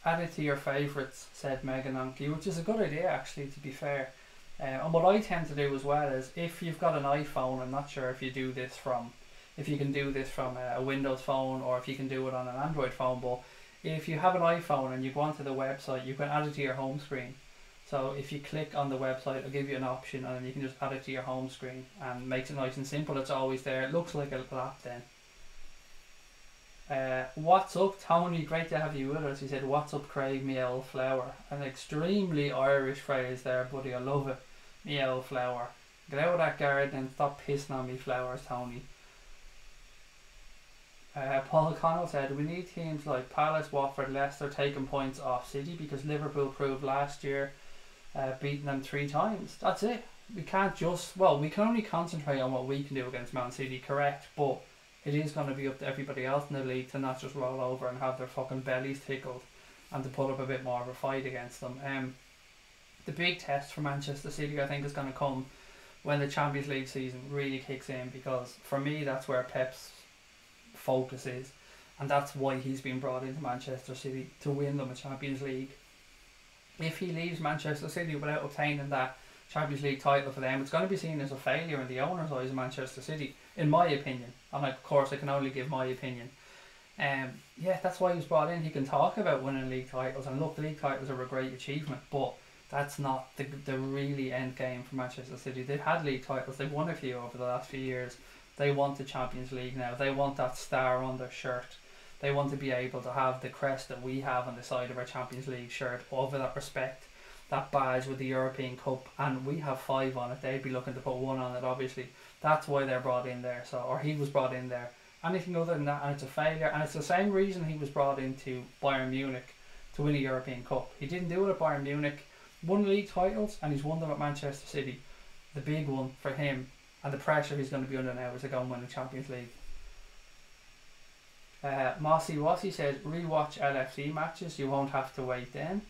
Add it to your favourites, said Megan Anki, which is a good idea actually, to be fair. And what I tend to do as well is, if you've got an iPhone, I'm not sure if you can do this from a Windows phone or if you can do it on an Android phone, but if you have an iPhone and you go onto the website, you can add it to your home screen. So if you click on the website, it'll give you an option and you can just add it to your home screen, and makes it nice and simple. It's always there. It looks like a little app then. What's up, Tony? Great to have you with us. He said, what's up, Craig, me old flower. An extremely Irish phrase there, buddy. I love it. Me old flower. Get out of that garden and stop pissing on me flowers, Tony. Paul Connell said, we need teams like Palace, Watford, Leicester taking points off City, because Liverpool proved last year beating them 3 times. That's it. We can't just, well, we can only concentrate on what we can do against Man City, correct, but it is going to be up to everybody else in the league to not just roll over and have their fucking bellies tickled and to put up a bit more of a fight against them. The big test for Manchester City, I think, is going to come when the Champions League season really kicks in, because for me that's where Pep's focus is, and that's why he's been brought into Manchester City, to win them a Champions League. If he leaves Manchester City without obtaining that Champions League title for them, it's going to be seen as a failure in the owner's eyes of Manchester City, in my opinion, and of course I can only give my opinion. Yeah, that's why he was brought in. He can talk about winning league titles, and look, the league titles are a great achievement, but that's not the really end game for Manchester City. They've had league titles, they've won a few over the last few years. They want the Champions League now. They want that star on their shirt. They want to be able to have the crest that we have on the side of our Champions League shirt, over that respect, that badge with the European Cup, and we have 5 on it. They'd be looking to put 1 on it, obviously. That's why they're brought in there, or he was brought in there. Anything other than that, and it's a failure, and it's the same reason he was brought into Bayern Munich, to win a European Cup. He didn't do it at Bayern Munich. Won league titles, and he's won them at Manchester City. The big one for him, and the pressure he's going to be under now, is to go and win the Champions League. Mossy Wassy said, rewatch LFC matches, you won't have to wait then.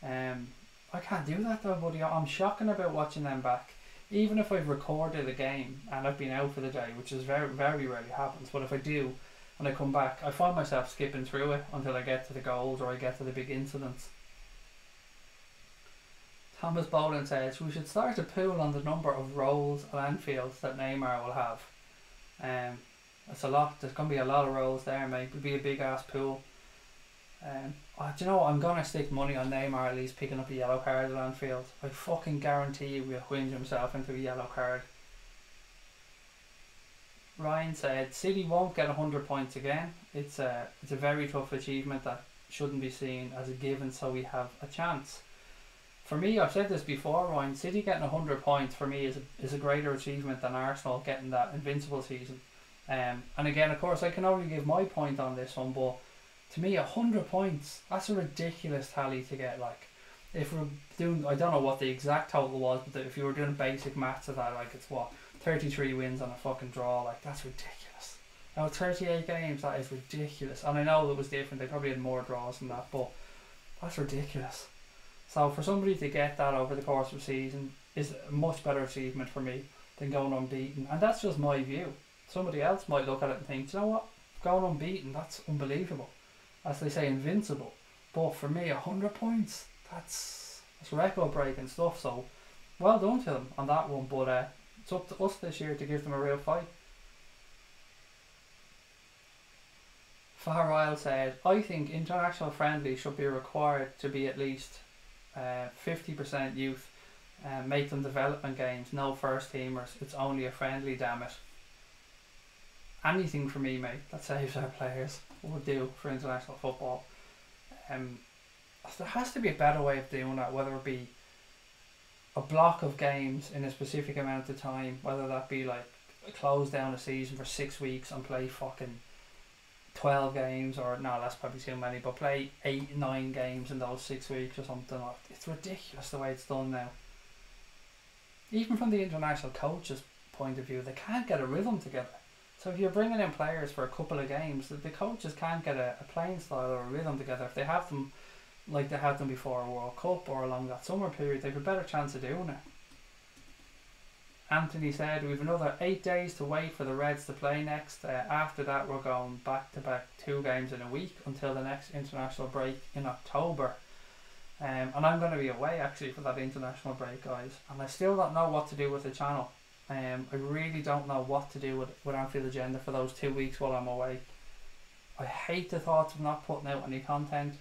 I can't do that though, buddy. I'm shocking about watching them back. Even if I've recorded a game and I've been out for the day, which is very, very rarely happens, but if I do, when I come back, I find myself skipping through it until I get to the goals or I get to the big incidents. Thomas Boland says we should start a pool on the number of roles at Anfield that Neymar will have. It's a lot. There's going to be a lot of roles there, mate. It'll be a big ass pool. Do you know what? I'm going to stick money on Neymar at least picking up a yellow card at Anfield. I fucking guarantee you he'll whinge himself into a yellow card. Ryan said City won't get 100 points again. It's a very tough achievement that shouldn't be seen as a given, so we have a chance. For me, I've said this before, Ryan, City getting 100 points for me is a greater achievement than Arsenal getting that invincible season. And again, of course, I can only give my point on this one, but to me, 100 points, that's a ridiculous tally to get. Like, if we're doing, I don't know what the exact total was, but if you were doing basic maths of that, like, it's what, 33 wins on a fucking draw, like, that's ridiculous. Now, 38 games, that is ridiculous. And I know it was different, they probably had more draws than that, but that's ridiculous. So for somebody to get that over the course of a season is a much better achievement for me than going unbeaten. And that's just my view. Somebody else might look at it and think, you know what, going unbeaten, that's unbelievable. As they say, invincible. But for me, 100 points, that's record breaking stuff. So well done to them on that one. But it's up to us this year to give them a real fight. Far Isle said, I think international friendly should be required to be at least 50% youth, make them development games, no first teamers. It's only a friendly, damn it. Anything for me, mate, that saves our players would do for international football. There has to be a better way of doing that, whether it be a block of games in a specific amount of time, whether that be like close down a season for 6 weeks and play fucking 12 games, or no, that's probably too many, but play 8-9 games in those 6 weeks or something. It's ridiculous the way it's done now. Even from the international coaches' point of view, they can't get a rhythm together. So if you're bringing in players for a couple of games, the coaches can't get a playing style or a rhythm together. If they have them like they had them before a World Cup or along that summer period, they have a better chance of doing it. Anthony said, we've another 8 days to wait for the Reds to play next. After that, we're going back-to-back 2 games in a week until the next international break in October. And I'm going to be away, actually, for that international break, guys. And I still don't know what to do with the channel. I really don't know what to do with Anfield Agenda for those 2 weeks while I'm away. I hate the thoughts of not putting out any content.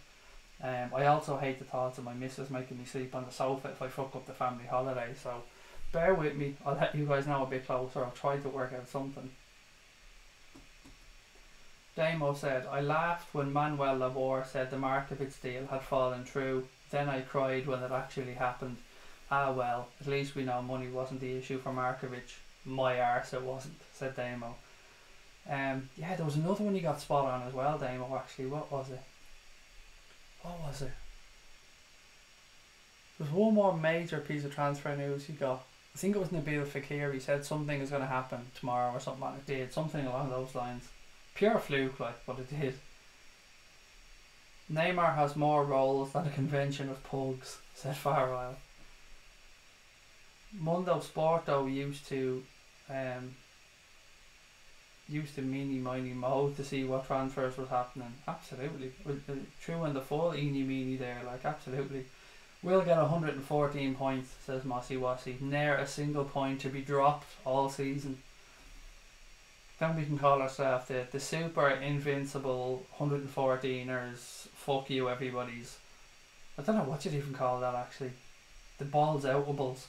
I also hate the thoughts of my missus making me sleep on the sofa if I fuck up the family holiday. So bear with me, I'll let you guys know a bit closer. I'll try to work out something. Damo said, I laughed when Manuel Labor said the Markovic deal had fallen through. Then I cried when it actually happened. Ah well, at least we know money wasn't the issue for Markovic. My arse it wasn't, said Damo. Yeah, there was another one he got spot on as well, Damo, actually. What was it? There was one more major piece of transfer news he got. I think it was Nabil Fekir. He said something is going to happen tomorrow or something, and it did. Something along those lines. Pure fluke, like, but it did. Neymar has more roles than a convention of pugs, said Far Isle. Mundo Sporto used to meeny miny moe to see what transfers was happening. Absolutely. True in the full eeny meeny there, like, absolutely. We'll get 114 points, says Mossy Wassy. Ne'er a single point to be dropped all season. Then we can call ourselves the super invincible 114ers. Fuck you, everybody's. I don't know what you'd even call that, actually. The balls outables.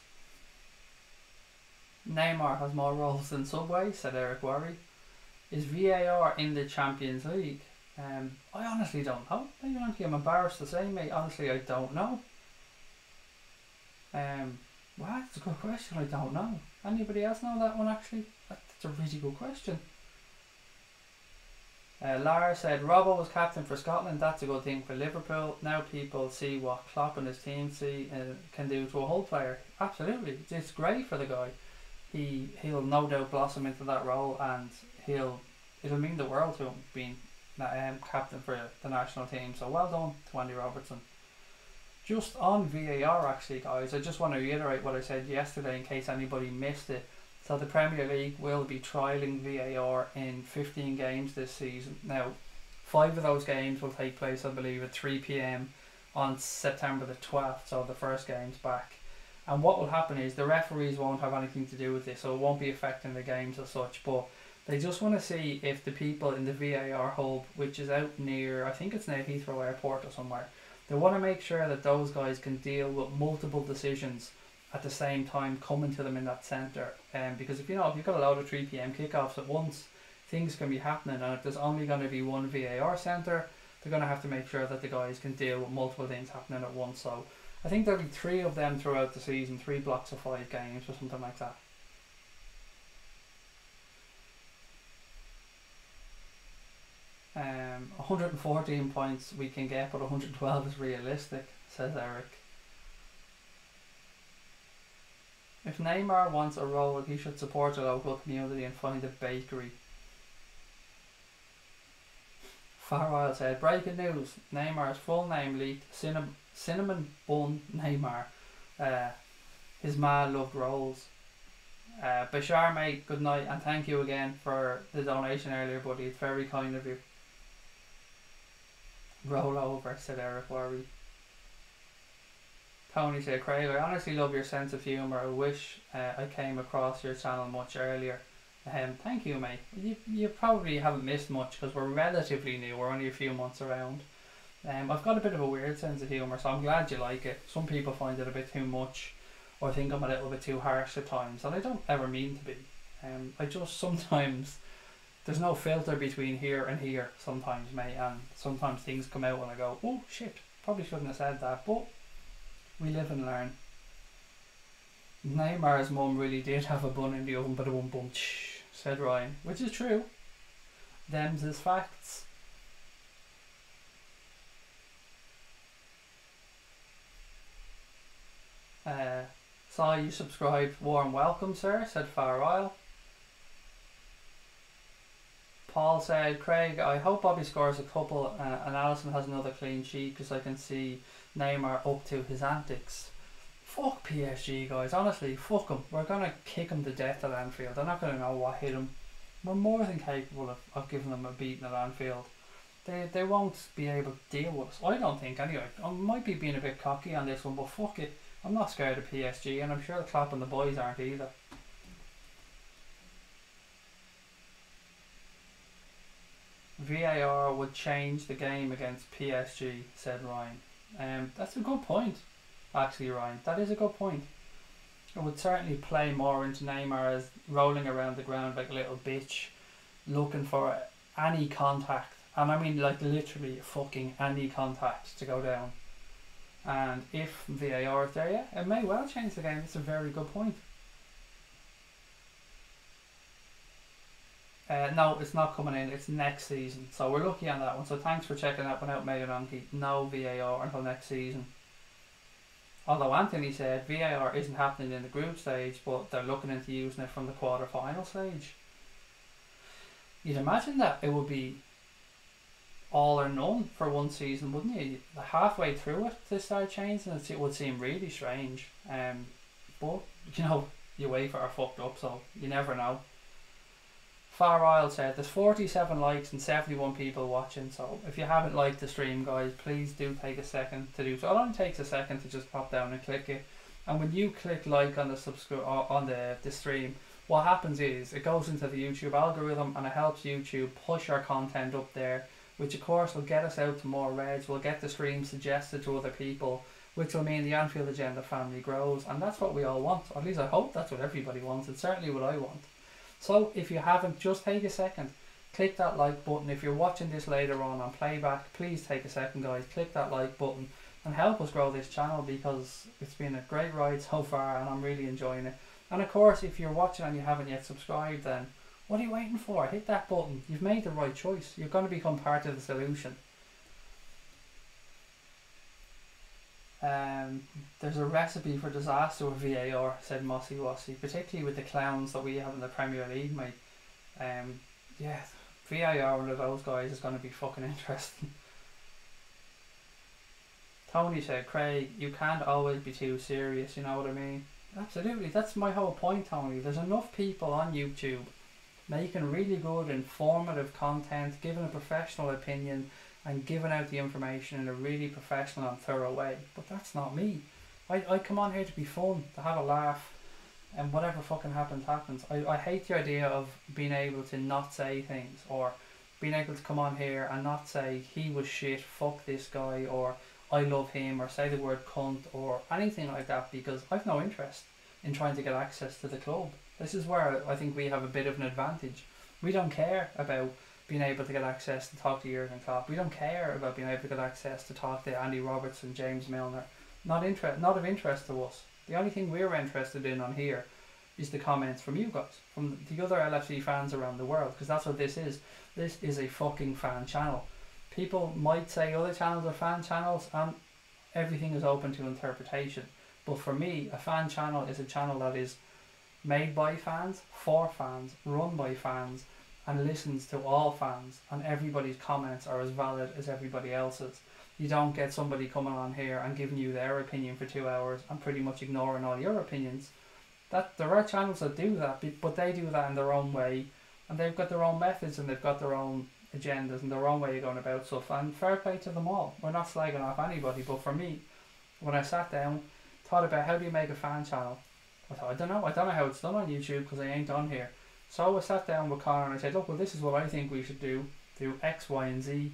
Neymar has more roles than Subway, said Eric Worry. Is VAR in the Champions League? I honestly don't know. I'm embarrassed to say, mate. Honestly, I don't know. Well, that's a good question. I don't know. Anybody else know that one, actually? That's a really good question. Lara said, Robbo was captain for Scotland. That's a good thing for Liverpool. Now people see what Klopp and his team can do to a whole player. Absolutely. It's great for the guy. He'll no doubt blossom into that role, and it'll mean the world to him being captain for the national team. So well done to Andy Robertson. Just on VAR, actually, guys, I just want to reiterate what I said yesterday in case anybody missed it. So the Premier League will be trialling VAR in 15 games this season. Now, 5 of those games will take place, I believe, at 3 p.m. on September the 12th, so the first game's back. And what will happen is the referees won't have anything to do with this, so it won't be affecting the games as such, but they just want to see if the people in the VAR hub, which is out near, I think it's near Heathrow Airport or somewhere, they want to make sure that those guys can deal with multiple decisions at the same time coming to them in that centre. Because if you've got a load of 3 p.m. kickoffs at once, things can be happening, and if there's only going to be one VAR centre, they're going to have to make sure that the guys can deal with multiple things happening at once. So I think there'll be 3 of them throughout the season, 3 blocks of 5 games or something like that. Um, 114 points we can get, but 112 is realistic, says Eric. If Neymar wants a role, he should support the local community and find a bakery. Farwell said, breaking news, Neymar's full name leaked, Cinnamon Bun Neymar. His ma loved rolls. Bashar, mate, good night, and thank you again for the donation earlier, buddy. It's very kind of you. Roll over, said Eric Worry. Tony said, Craig, I honestly love your sense of humour. I wish I came across your channel much earlier. Thank you, mate. You probably haven't missed much because we're relatively new. We're only a few months around. I've got a bit of a weird sense of humour, so I'm glad you like it. Some people find it a bit too much or think I'm a little bit too harsh at times, and I don't ever mean to be. I just sometimes, there's no filter between here and here sometimes, mate, and sometimes things come out and I go, oh shit, probably shouldn't have said that, but we live and learn. Neymar's mum really did have a bun in the oven, but a bum, said Ryan, which is true. Them's his facts. Saw you subscribed. Warm welcome, sir, said Far Isle. Paul said, Craig, I hope Bobby scores a couple and Alisson has another clean sheet because I can see Neymar up to his antics. Fuck PSG, guys, honestly, fuck them. We're going to kick them to death at Anfield. They're not going to know what hit them. We're more than capable of giving them a beating at Anfield. They won't be able to deal with us. I don't think, anyway. I might be being a bit cocky on this one, but fuck it. I'm not scared of PSG, and I'm sure the Klopp and the boys aren't either. VAR would change the game against PSG, said Ryan. That's a good point, actually, Ryan. That is a good point. It would certainly play more into Neymar as rolling around the ground like a little bitch, looking for any contact. And I mean, like, literally fucking any contact to go down. And if VAR is there, yeah, it may well change the game. It's a very good point. No, it's not coming in. It's next season. So we're lucky on that one. So thanks for checking that one out, Meganonki. No VAR until next season. Although Anthony said VAR isn't happening in the group stage, but they're looking into using it from the quarter-final stage. You'd imagine that it would be all or none for one season, wouldn't you? Halfway through it, they start changing it. It would seem really strange. But, you know, UEFA are fucked up, so you never know. Far Isle said, there's 47 likes and 71 people watching, so if you haven't liked the stream, guys, please do take a second to do so. It only takes a second to just pop down and click it. And when you click like on the stream, what happens is it goes into the YouTube algorithm and it helps YouTube push our content up there, which of course will get us out to more reds, will get the stream suggested to other people, which will mean the Anfield Agenda family grows, and that's what we all want. Or at least I hope that's what everybody wants. It's certainly what I want. So if you haven't, just take a second, click that like button. If you're watching this later on playback, please take a second, guys, click that like button and help us grow this channel, because it's been a great ride so far and I'm really enjoying it. And of course, if you're watching and you haven't yet subscribed, then what are you waiting for? Hit that button. You've made the right choice. You're going to become part of the solution. There's a recipe for disaster with VAR, said Mossy Wossy, particularly with the clowns that we have in the Premier League, mate. Yeah, VAR, one of those guys, is going to be fucking interesting. Tony said, Craig, you can't always be too serious, you know what I mean? Absolutely, that's my whole point, Tony. There's enough people on YouTube making really good, informative content, giving a professional opinion, and giving out the information in a really professional and thorough way. But that's not me. I come on here to be fun, to have a laugh, and whatever fucking happens, happens. I hate the idea of being able to not say things, or being able to come on here and not say he was shit, fuck this guy, or I love him, or say the word cunt, or anything like that, because I've no interest in trying to get access to the club. This is where I think we have a bit of an advantage. We don't care about being able to get access to talk to Jurgen Klopp. We don't care about being able to get access to talk to Andy Robertson, James Milner. Not of interest to us. The only thing we're interested in on here is the comments from you guys, from the other LFC fans around the world, because that's what this is. This is a fucking fan channel. People might say other channels are fan channels, and everything is open to interpretation. But for me, a fan channel is a channel that is made by fans, for fans, run by fans, and listens to all fans, and everybody's comments are as valid as everybody else's. You don't get somebody coming on here and giving you their opinion for 2 hours and pretty much ignoring all your opinions. That there are channels that do that, but they do that in their own way, and they've got their own methods, and they've got their own agendas and their own way of going about stuff, and fair play to them all. We're not slagging off anybody, but for me, when I sat down, thought about how do you make a fan channel, I thought, I don't know how it's done on YouTube, because I ain't on here. So I sat down with Connor and I said, look, well, this is what I think we should do X, Y and Z,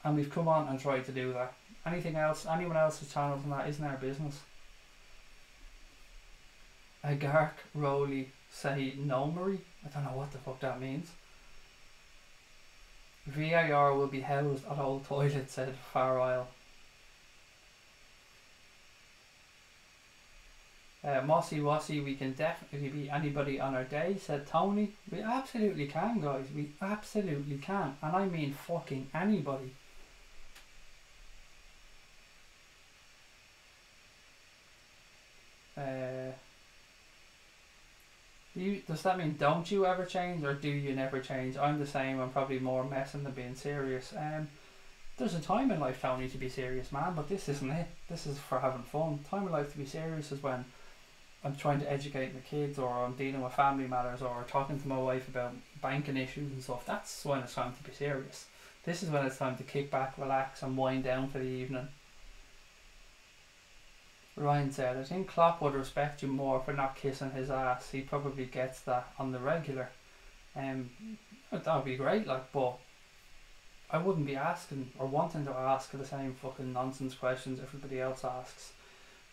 and we've come on and tried to do that. Anything else, anyone else's channels and that isn't our business. A Gark Rowley say no Marie? I don't know what the fuck that means. VAR will be housed at Old Toilet, said Far Isle. Mossy Wossy, we can definitely beat anybody on our day, said Tony. We absolutely can, guys. We absolutely can. And I mean fucking anybody. Does that mean don't you ever change, or do you never change? I'm the same. I'm probably more messing than being serious. There's a time in life, Tony, to be serious, man, but this isn't it. This is for having fun. Time in life to be serious is when I'm trying to educate the kids, or I'm dealing with family matters, or talking to my wife about banking issues and stuff. That's when it's time to be serious. This is when it's time to kick back, relax and wind down for the evening. Ryan said, I think Klopp would respect you more for not kissing his ass. He probably gets that on the regular. That would be great, like, but I wouldn't be asking or wanting to ask the same fucking nonsense questions everybody else asks,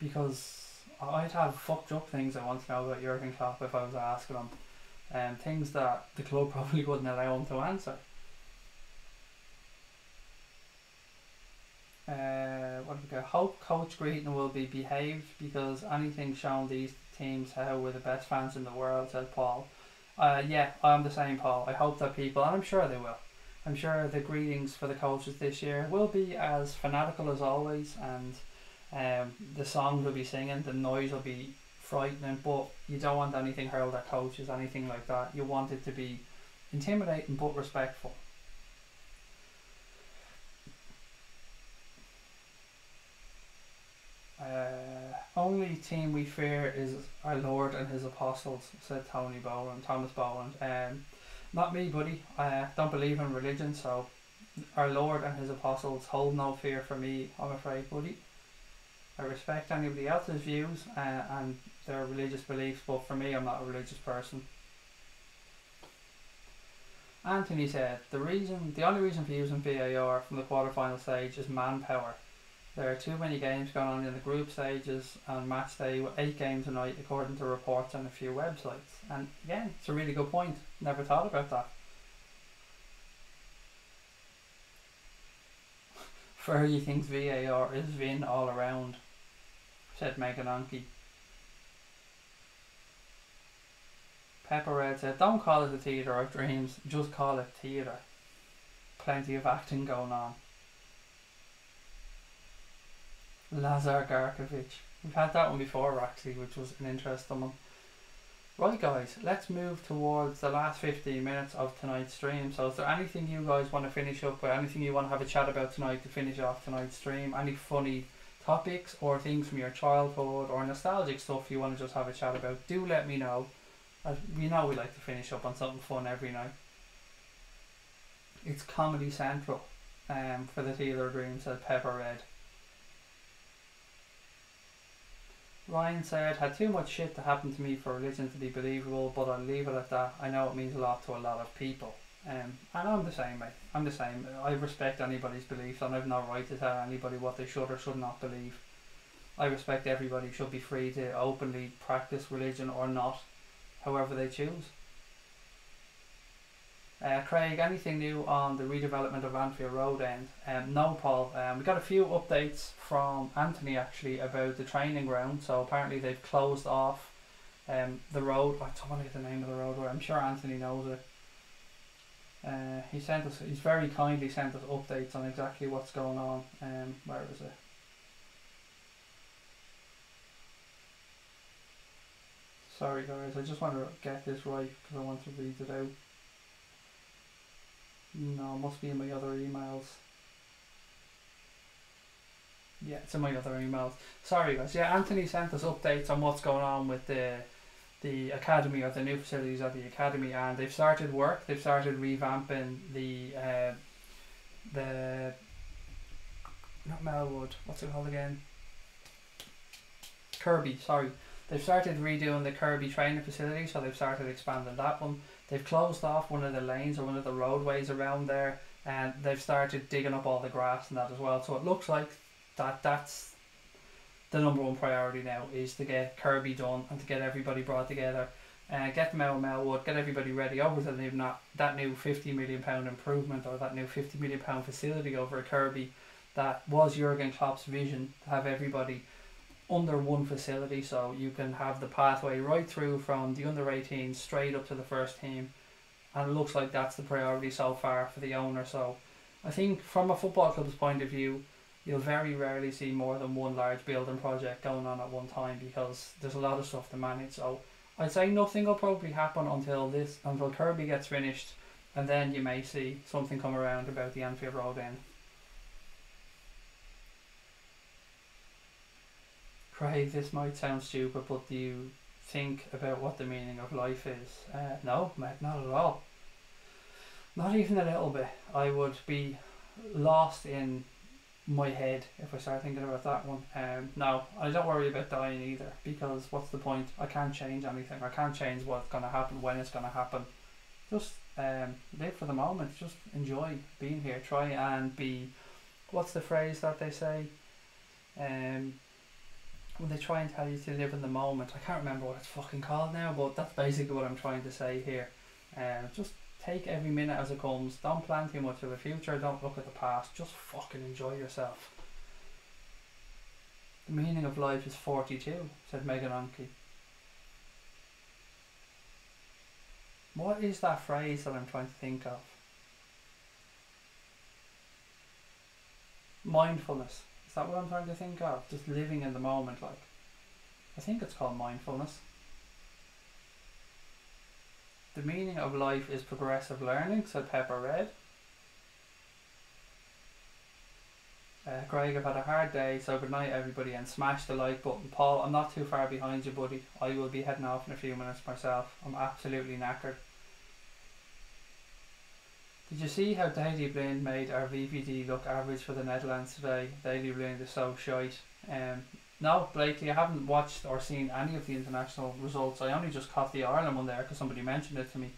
because I'd have fucked up things I want to know about Jurgen Klopp if I was asking him, things that the club probably wouldn't allow him to answer. What do we got? Hope Coach Greeting will be behaved, because anything showing these teams how we're the best fans in the world, said Paul. Yeah, I'm the same, Paul. I hope that people, and I'm sure they will, I'm sure the greetings for the coaches this year will be as fanatical as always, and the songs will be singing, the noise will be frightening, but you don't want anything hurled at coaches, anything like that. You want it to be intimidating but respectful. Only team we fear is our Lord and his apostles, said Thomas Boland. Not me, buddy. I don't believe in religion, so our Lord and his apostles hold no fear for me, I'm afraid, buddy. I respect anybody else's views and their religious beliefs, but for me, I'm not a religious person. Anthony said, the only reason for using VAR from the quarterfinal stage is manpower. There are too many games going on in the group stages and match day with 8 games a night, according to reports on a few websites. And again, it's a really good point. Never thought about that. Fergie thinks VAR is Vin all around, said Megan Anki. Pepper Red said, don't call it a theatre of dreams, just call it theatre. Plenty of acting going on. Lazar Garkovic. We've had that one before actually, which was an interesting one. Right guys, let's move towards the last 15 minutes of tonight's stream. So is there anything you guys want to finish up with, anything you want to have a chat about tonight to finish off tonight's stream, any funny topics or things from your childhood or nostalgic stuff you want to just have a chat about, do let me know. We like to finish up on something fun every night. It's Comedy Central for the Theatre of Dreams, said Pepper Red. Ryan said, had too much shit to happen to me for religion to be believable, but I'll leave it at that. I know it means a lot to a lot of people. And I'm the same, mate. I'm the same. I respect anybody's beliefs, and I've no right to tell anybody what they should or should not believe. I respect everybody should be free to openly practice religion or not, however they choose. Craig, anything new on the redevelopment of Anfield Road end? No, Paul. We got a few updates from Anthony actually about the training ground. So apparently they've closed off the road. I don't want to get the name of the road. I'm sure Anthony knows it. He's very kindly sent us updates on exactly what's going on. Where is it? Sorry guys, I just want to get this right because I want to read it out. No, it must be in my other emails. Yeah, it's in my other emails. Sorry guys. Yeah, Anthony sent us updates on what's going on with the academy, or the new facilities at the academy, and they've started work. They've started revamping the not Melwood, what's it called again? Kirby, sorry. They've started redoing the Kirby training facility, so they've started expanding that one. They've closed off one of the lanes or one of the roadways around there, and they've started digging up all the grass and that as well. So it looks like that's the number one priority now, is to get Kirby done and to get everybody brought together and get them out of Melwood, get everybody ready over to that new £50 million improvement, or that new £50 million facility over at Kirby. That was Jurgen Klopp's vision, to have everybody under one facility, so you can have the pathway right through from the under 18s straight up to the first team, and it looks like that's the priority so far for the owner. So I think from a football club's point of view, you'll very rarely see more than one large building project going on at one time, because there's a lot of stuff to manage. So I'd say nothing will probably happen until Kirby gets finished, and then you may see something come around about the Anfield Road end. Craig, this might sound stupid, but do you think about what the meaning of life is? No, mate, not at all. Not even a little bit. I would be lost in my head if I start thinking about that one. No, I don't worry about dying either, because what's the point? I can't change anything. I can't change what's going to happen, when it's going to happen. Just live for the moment. Just enjoy being here. Try and be, what's the phrase that they say? When they try and tell you to live in the moment, I can't remember what it's fucking called now, but that's basically what I'm trying to say here. Just take every minute as it comes. Don't plan too much of the future. Don't look at the past. Just fucking enjoy yourself. The meaning of life is 42, said Megan Onke. What is that phrase that I'm trying to think of? Mindfulness. Is that what I'm trying to think of? Just living in the moment, like. I think it's called mindfulness. The meaning of life is progressive learning, said Pepper Red. Greg, I've had a hard day, so good night everybody, and smash the like button. Paul, I'm not too far behind you, buddy. I will be heading off in a few minutes myself. I'm absolutely knackered. Did you see how Daily Blind made our VPD look average for the Netherlands today? Daily Blind is so shite. No, Blakely, I haven't watched or seen any of the international results. I only just caught the Ireland one there because somebody mentioned it to me.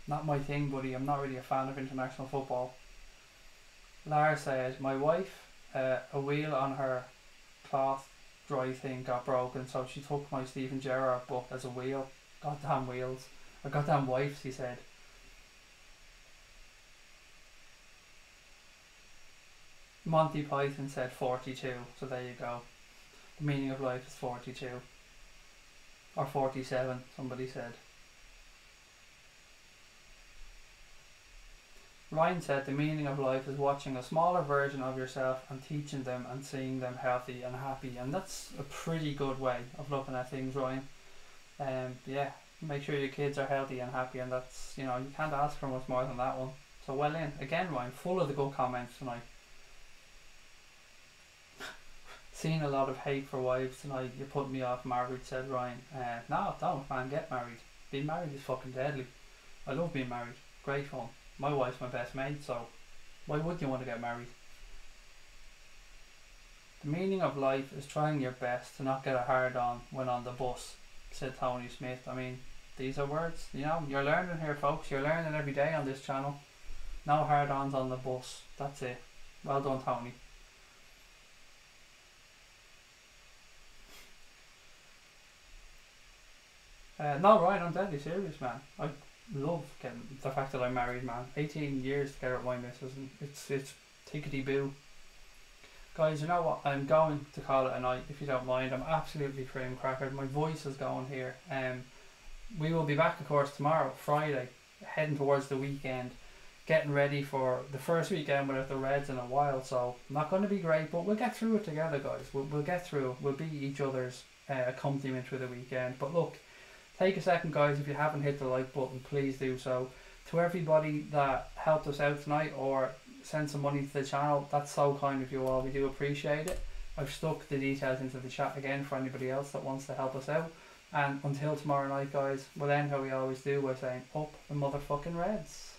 Not my thing, buddy. I'm not really a fan of international football. Lara said, my wife, a wheel on her cloth dry thing got broken, so she took my Steven Gerrard book as a wheel. Goddamn wheels. Or goddamn wives, he said. Monty Python said 42, so there you go. The meaning of life is 42. Or 47, somebody said. Ryan said the meaning of life is watching a smaller version of yourself and teaching them and seeing them healthy and happy. And that's a pretty good way of looking at things, Ryan. Yeah, make sure your kids are healthy and happy, and that's, you can't ask for much more than that one. So well in. Again, Ryan, full of the good comments tonight. Seen a lot of hate for wives tonight. You're putting me off married, said Ryan. No, don't, man. Get married. Being married is fucking deadly. I love being married. Great fun. My wife's my best mate, so why would you want to get married? The meaning of life is trying your best to not get a hard on when on the bus, said Tony Smith. I mean, these are words, you know, you're learning here, folks. You're learning every day on this channel. No hard ons on the bus. That's it. Well done, Tony. No, Ryan, I'm deadly serious, man. I love getting the fact that I'm married, man. 18 years together with my missus, and it's tickety-boo. Guys, you know what? I'm going to call it a night, if you don't mind. I'm absolutely cream crackered. My voice is going here. We will be back, of course, tomorrow, Friday, heading towards the weekend, getting ready for the first weekend without the Reds in a while. So, not going to be great, but we'll get through it together, guys. We'll get through it. We'll be each other's accompaniment through the weekend. But look, take a second, guys. If you haven't hit the like button, please do so. To everybody that helped us out tonight or send some money to the channel, that's so kind of you all. We do appreciate it. I've stuck the details into the chat again for anybody else that wants to help us out. And until tomorrow night, guys, we'll end how we always do by saying, up the motherfucking Reds.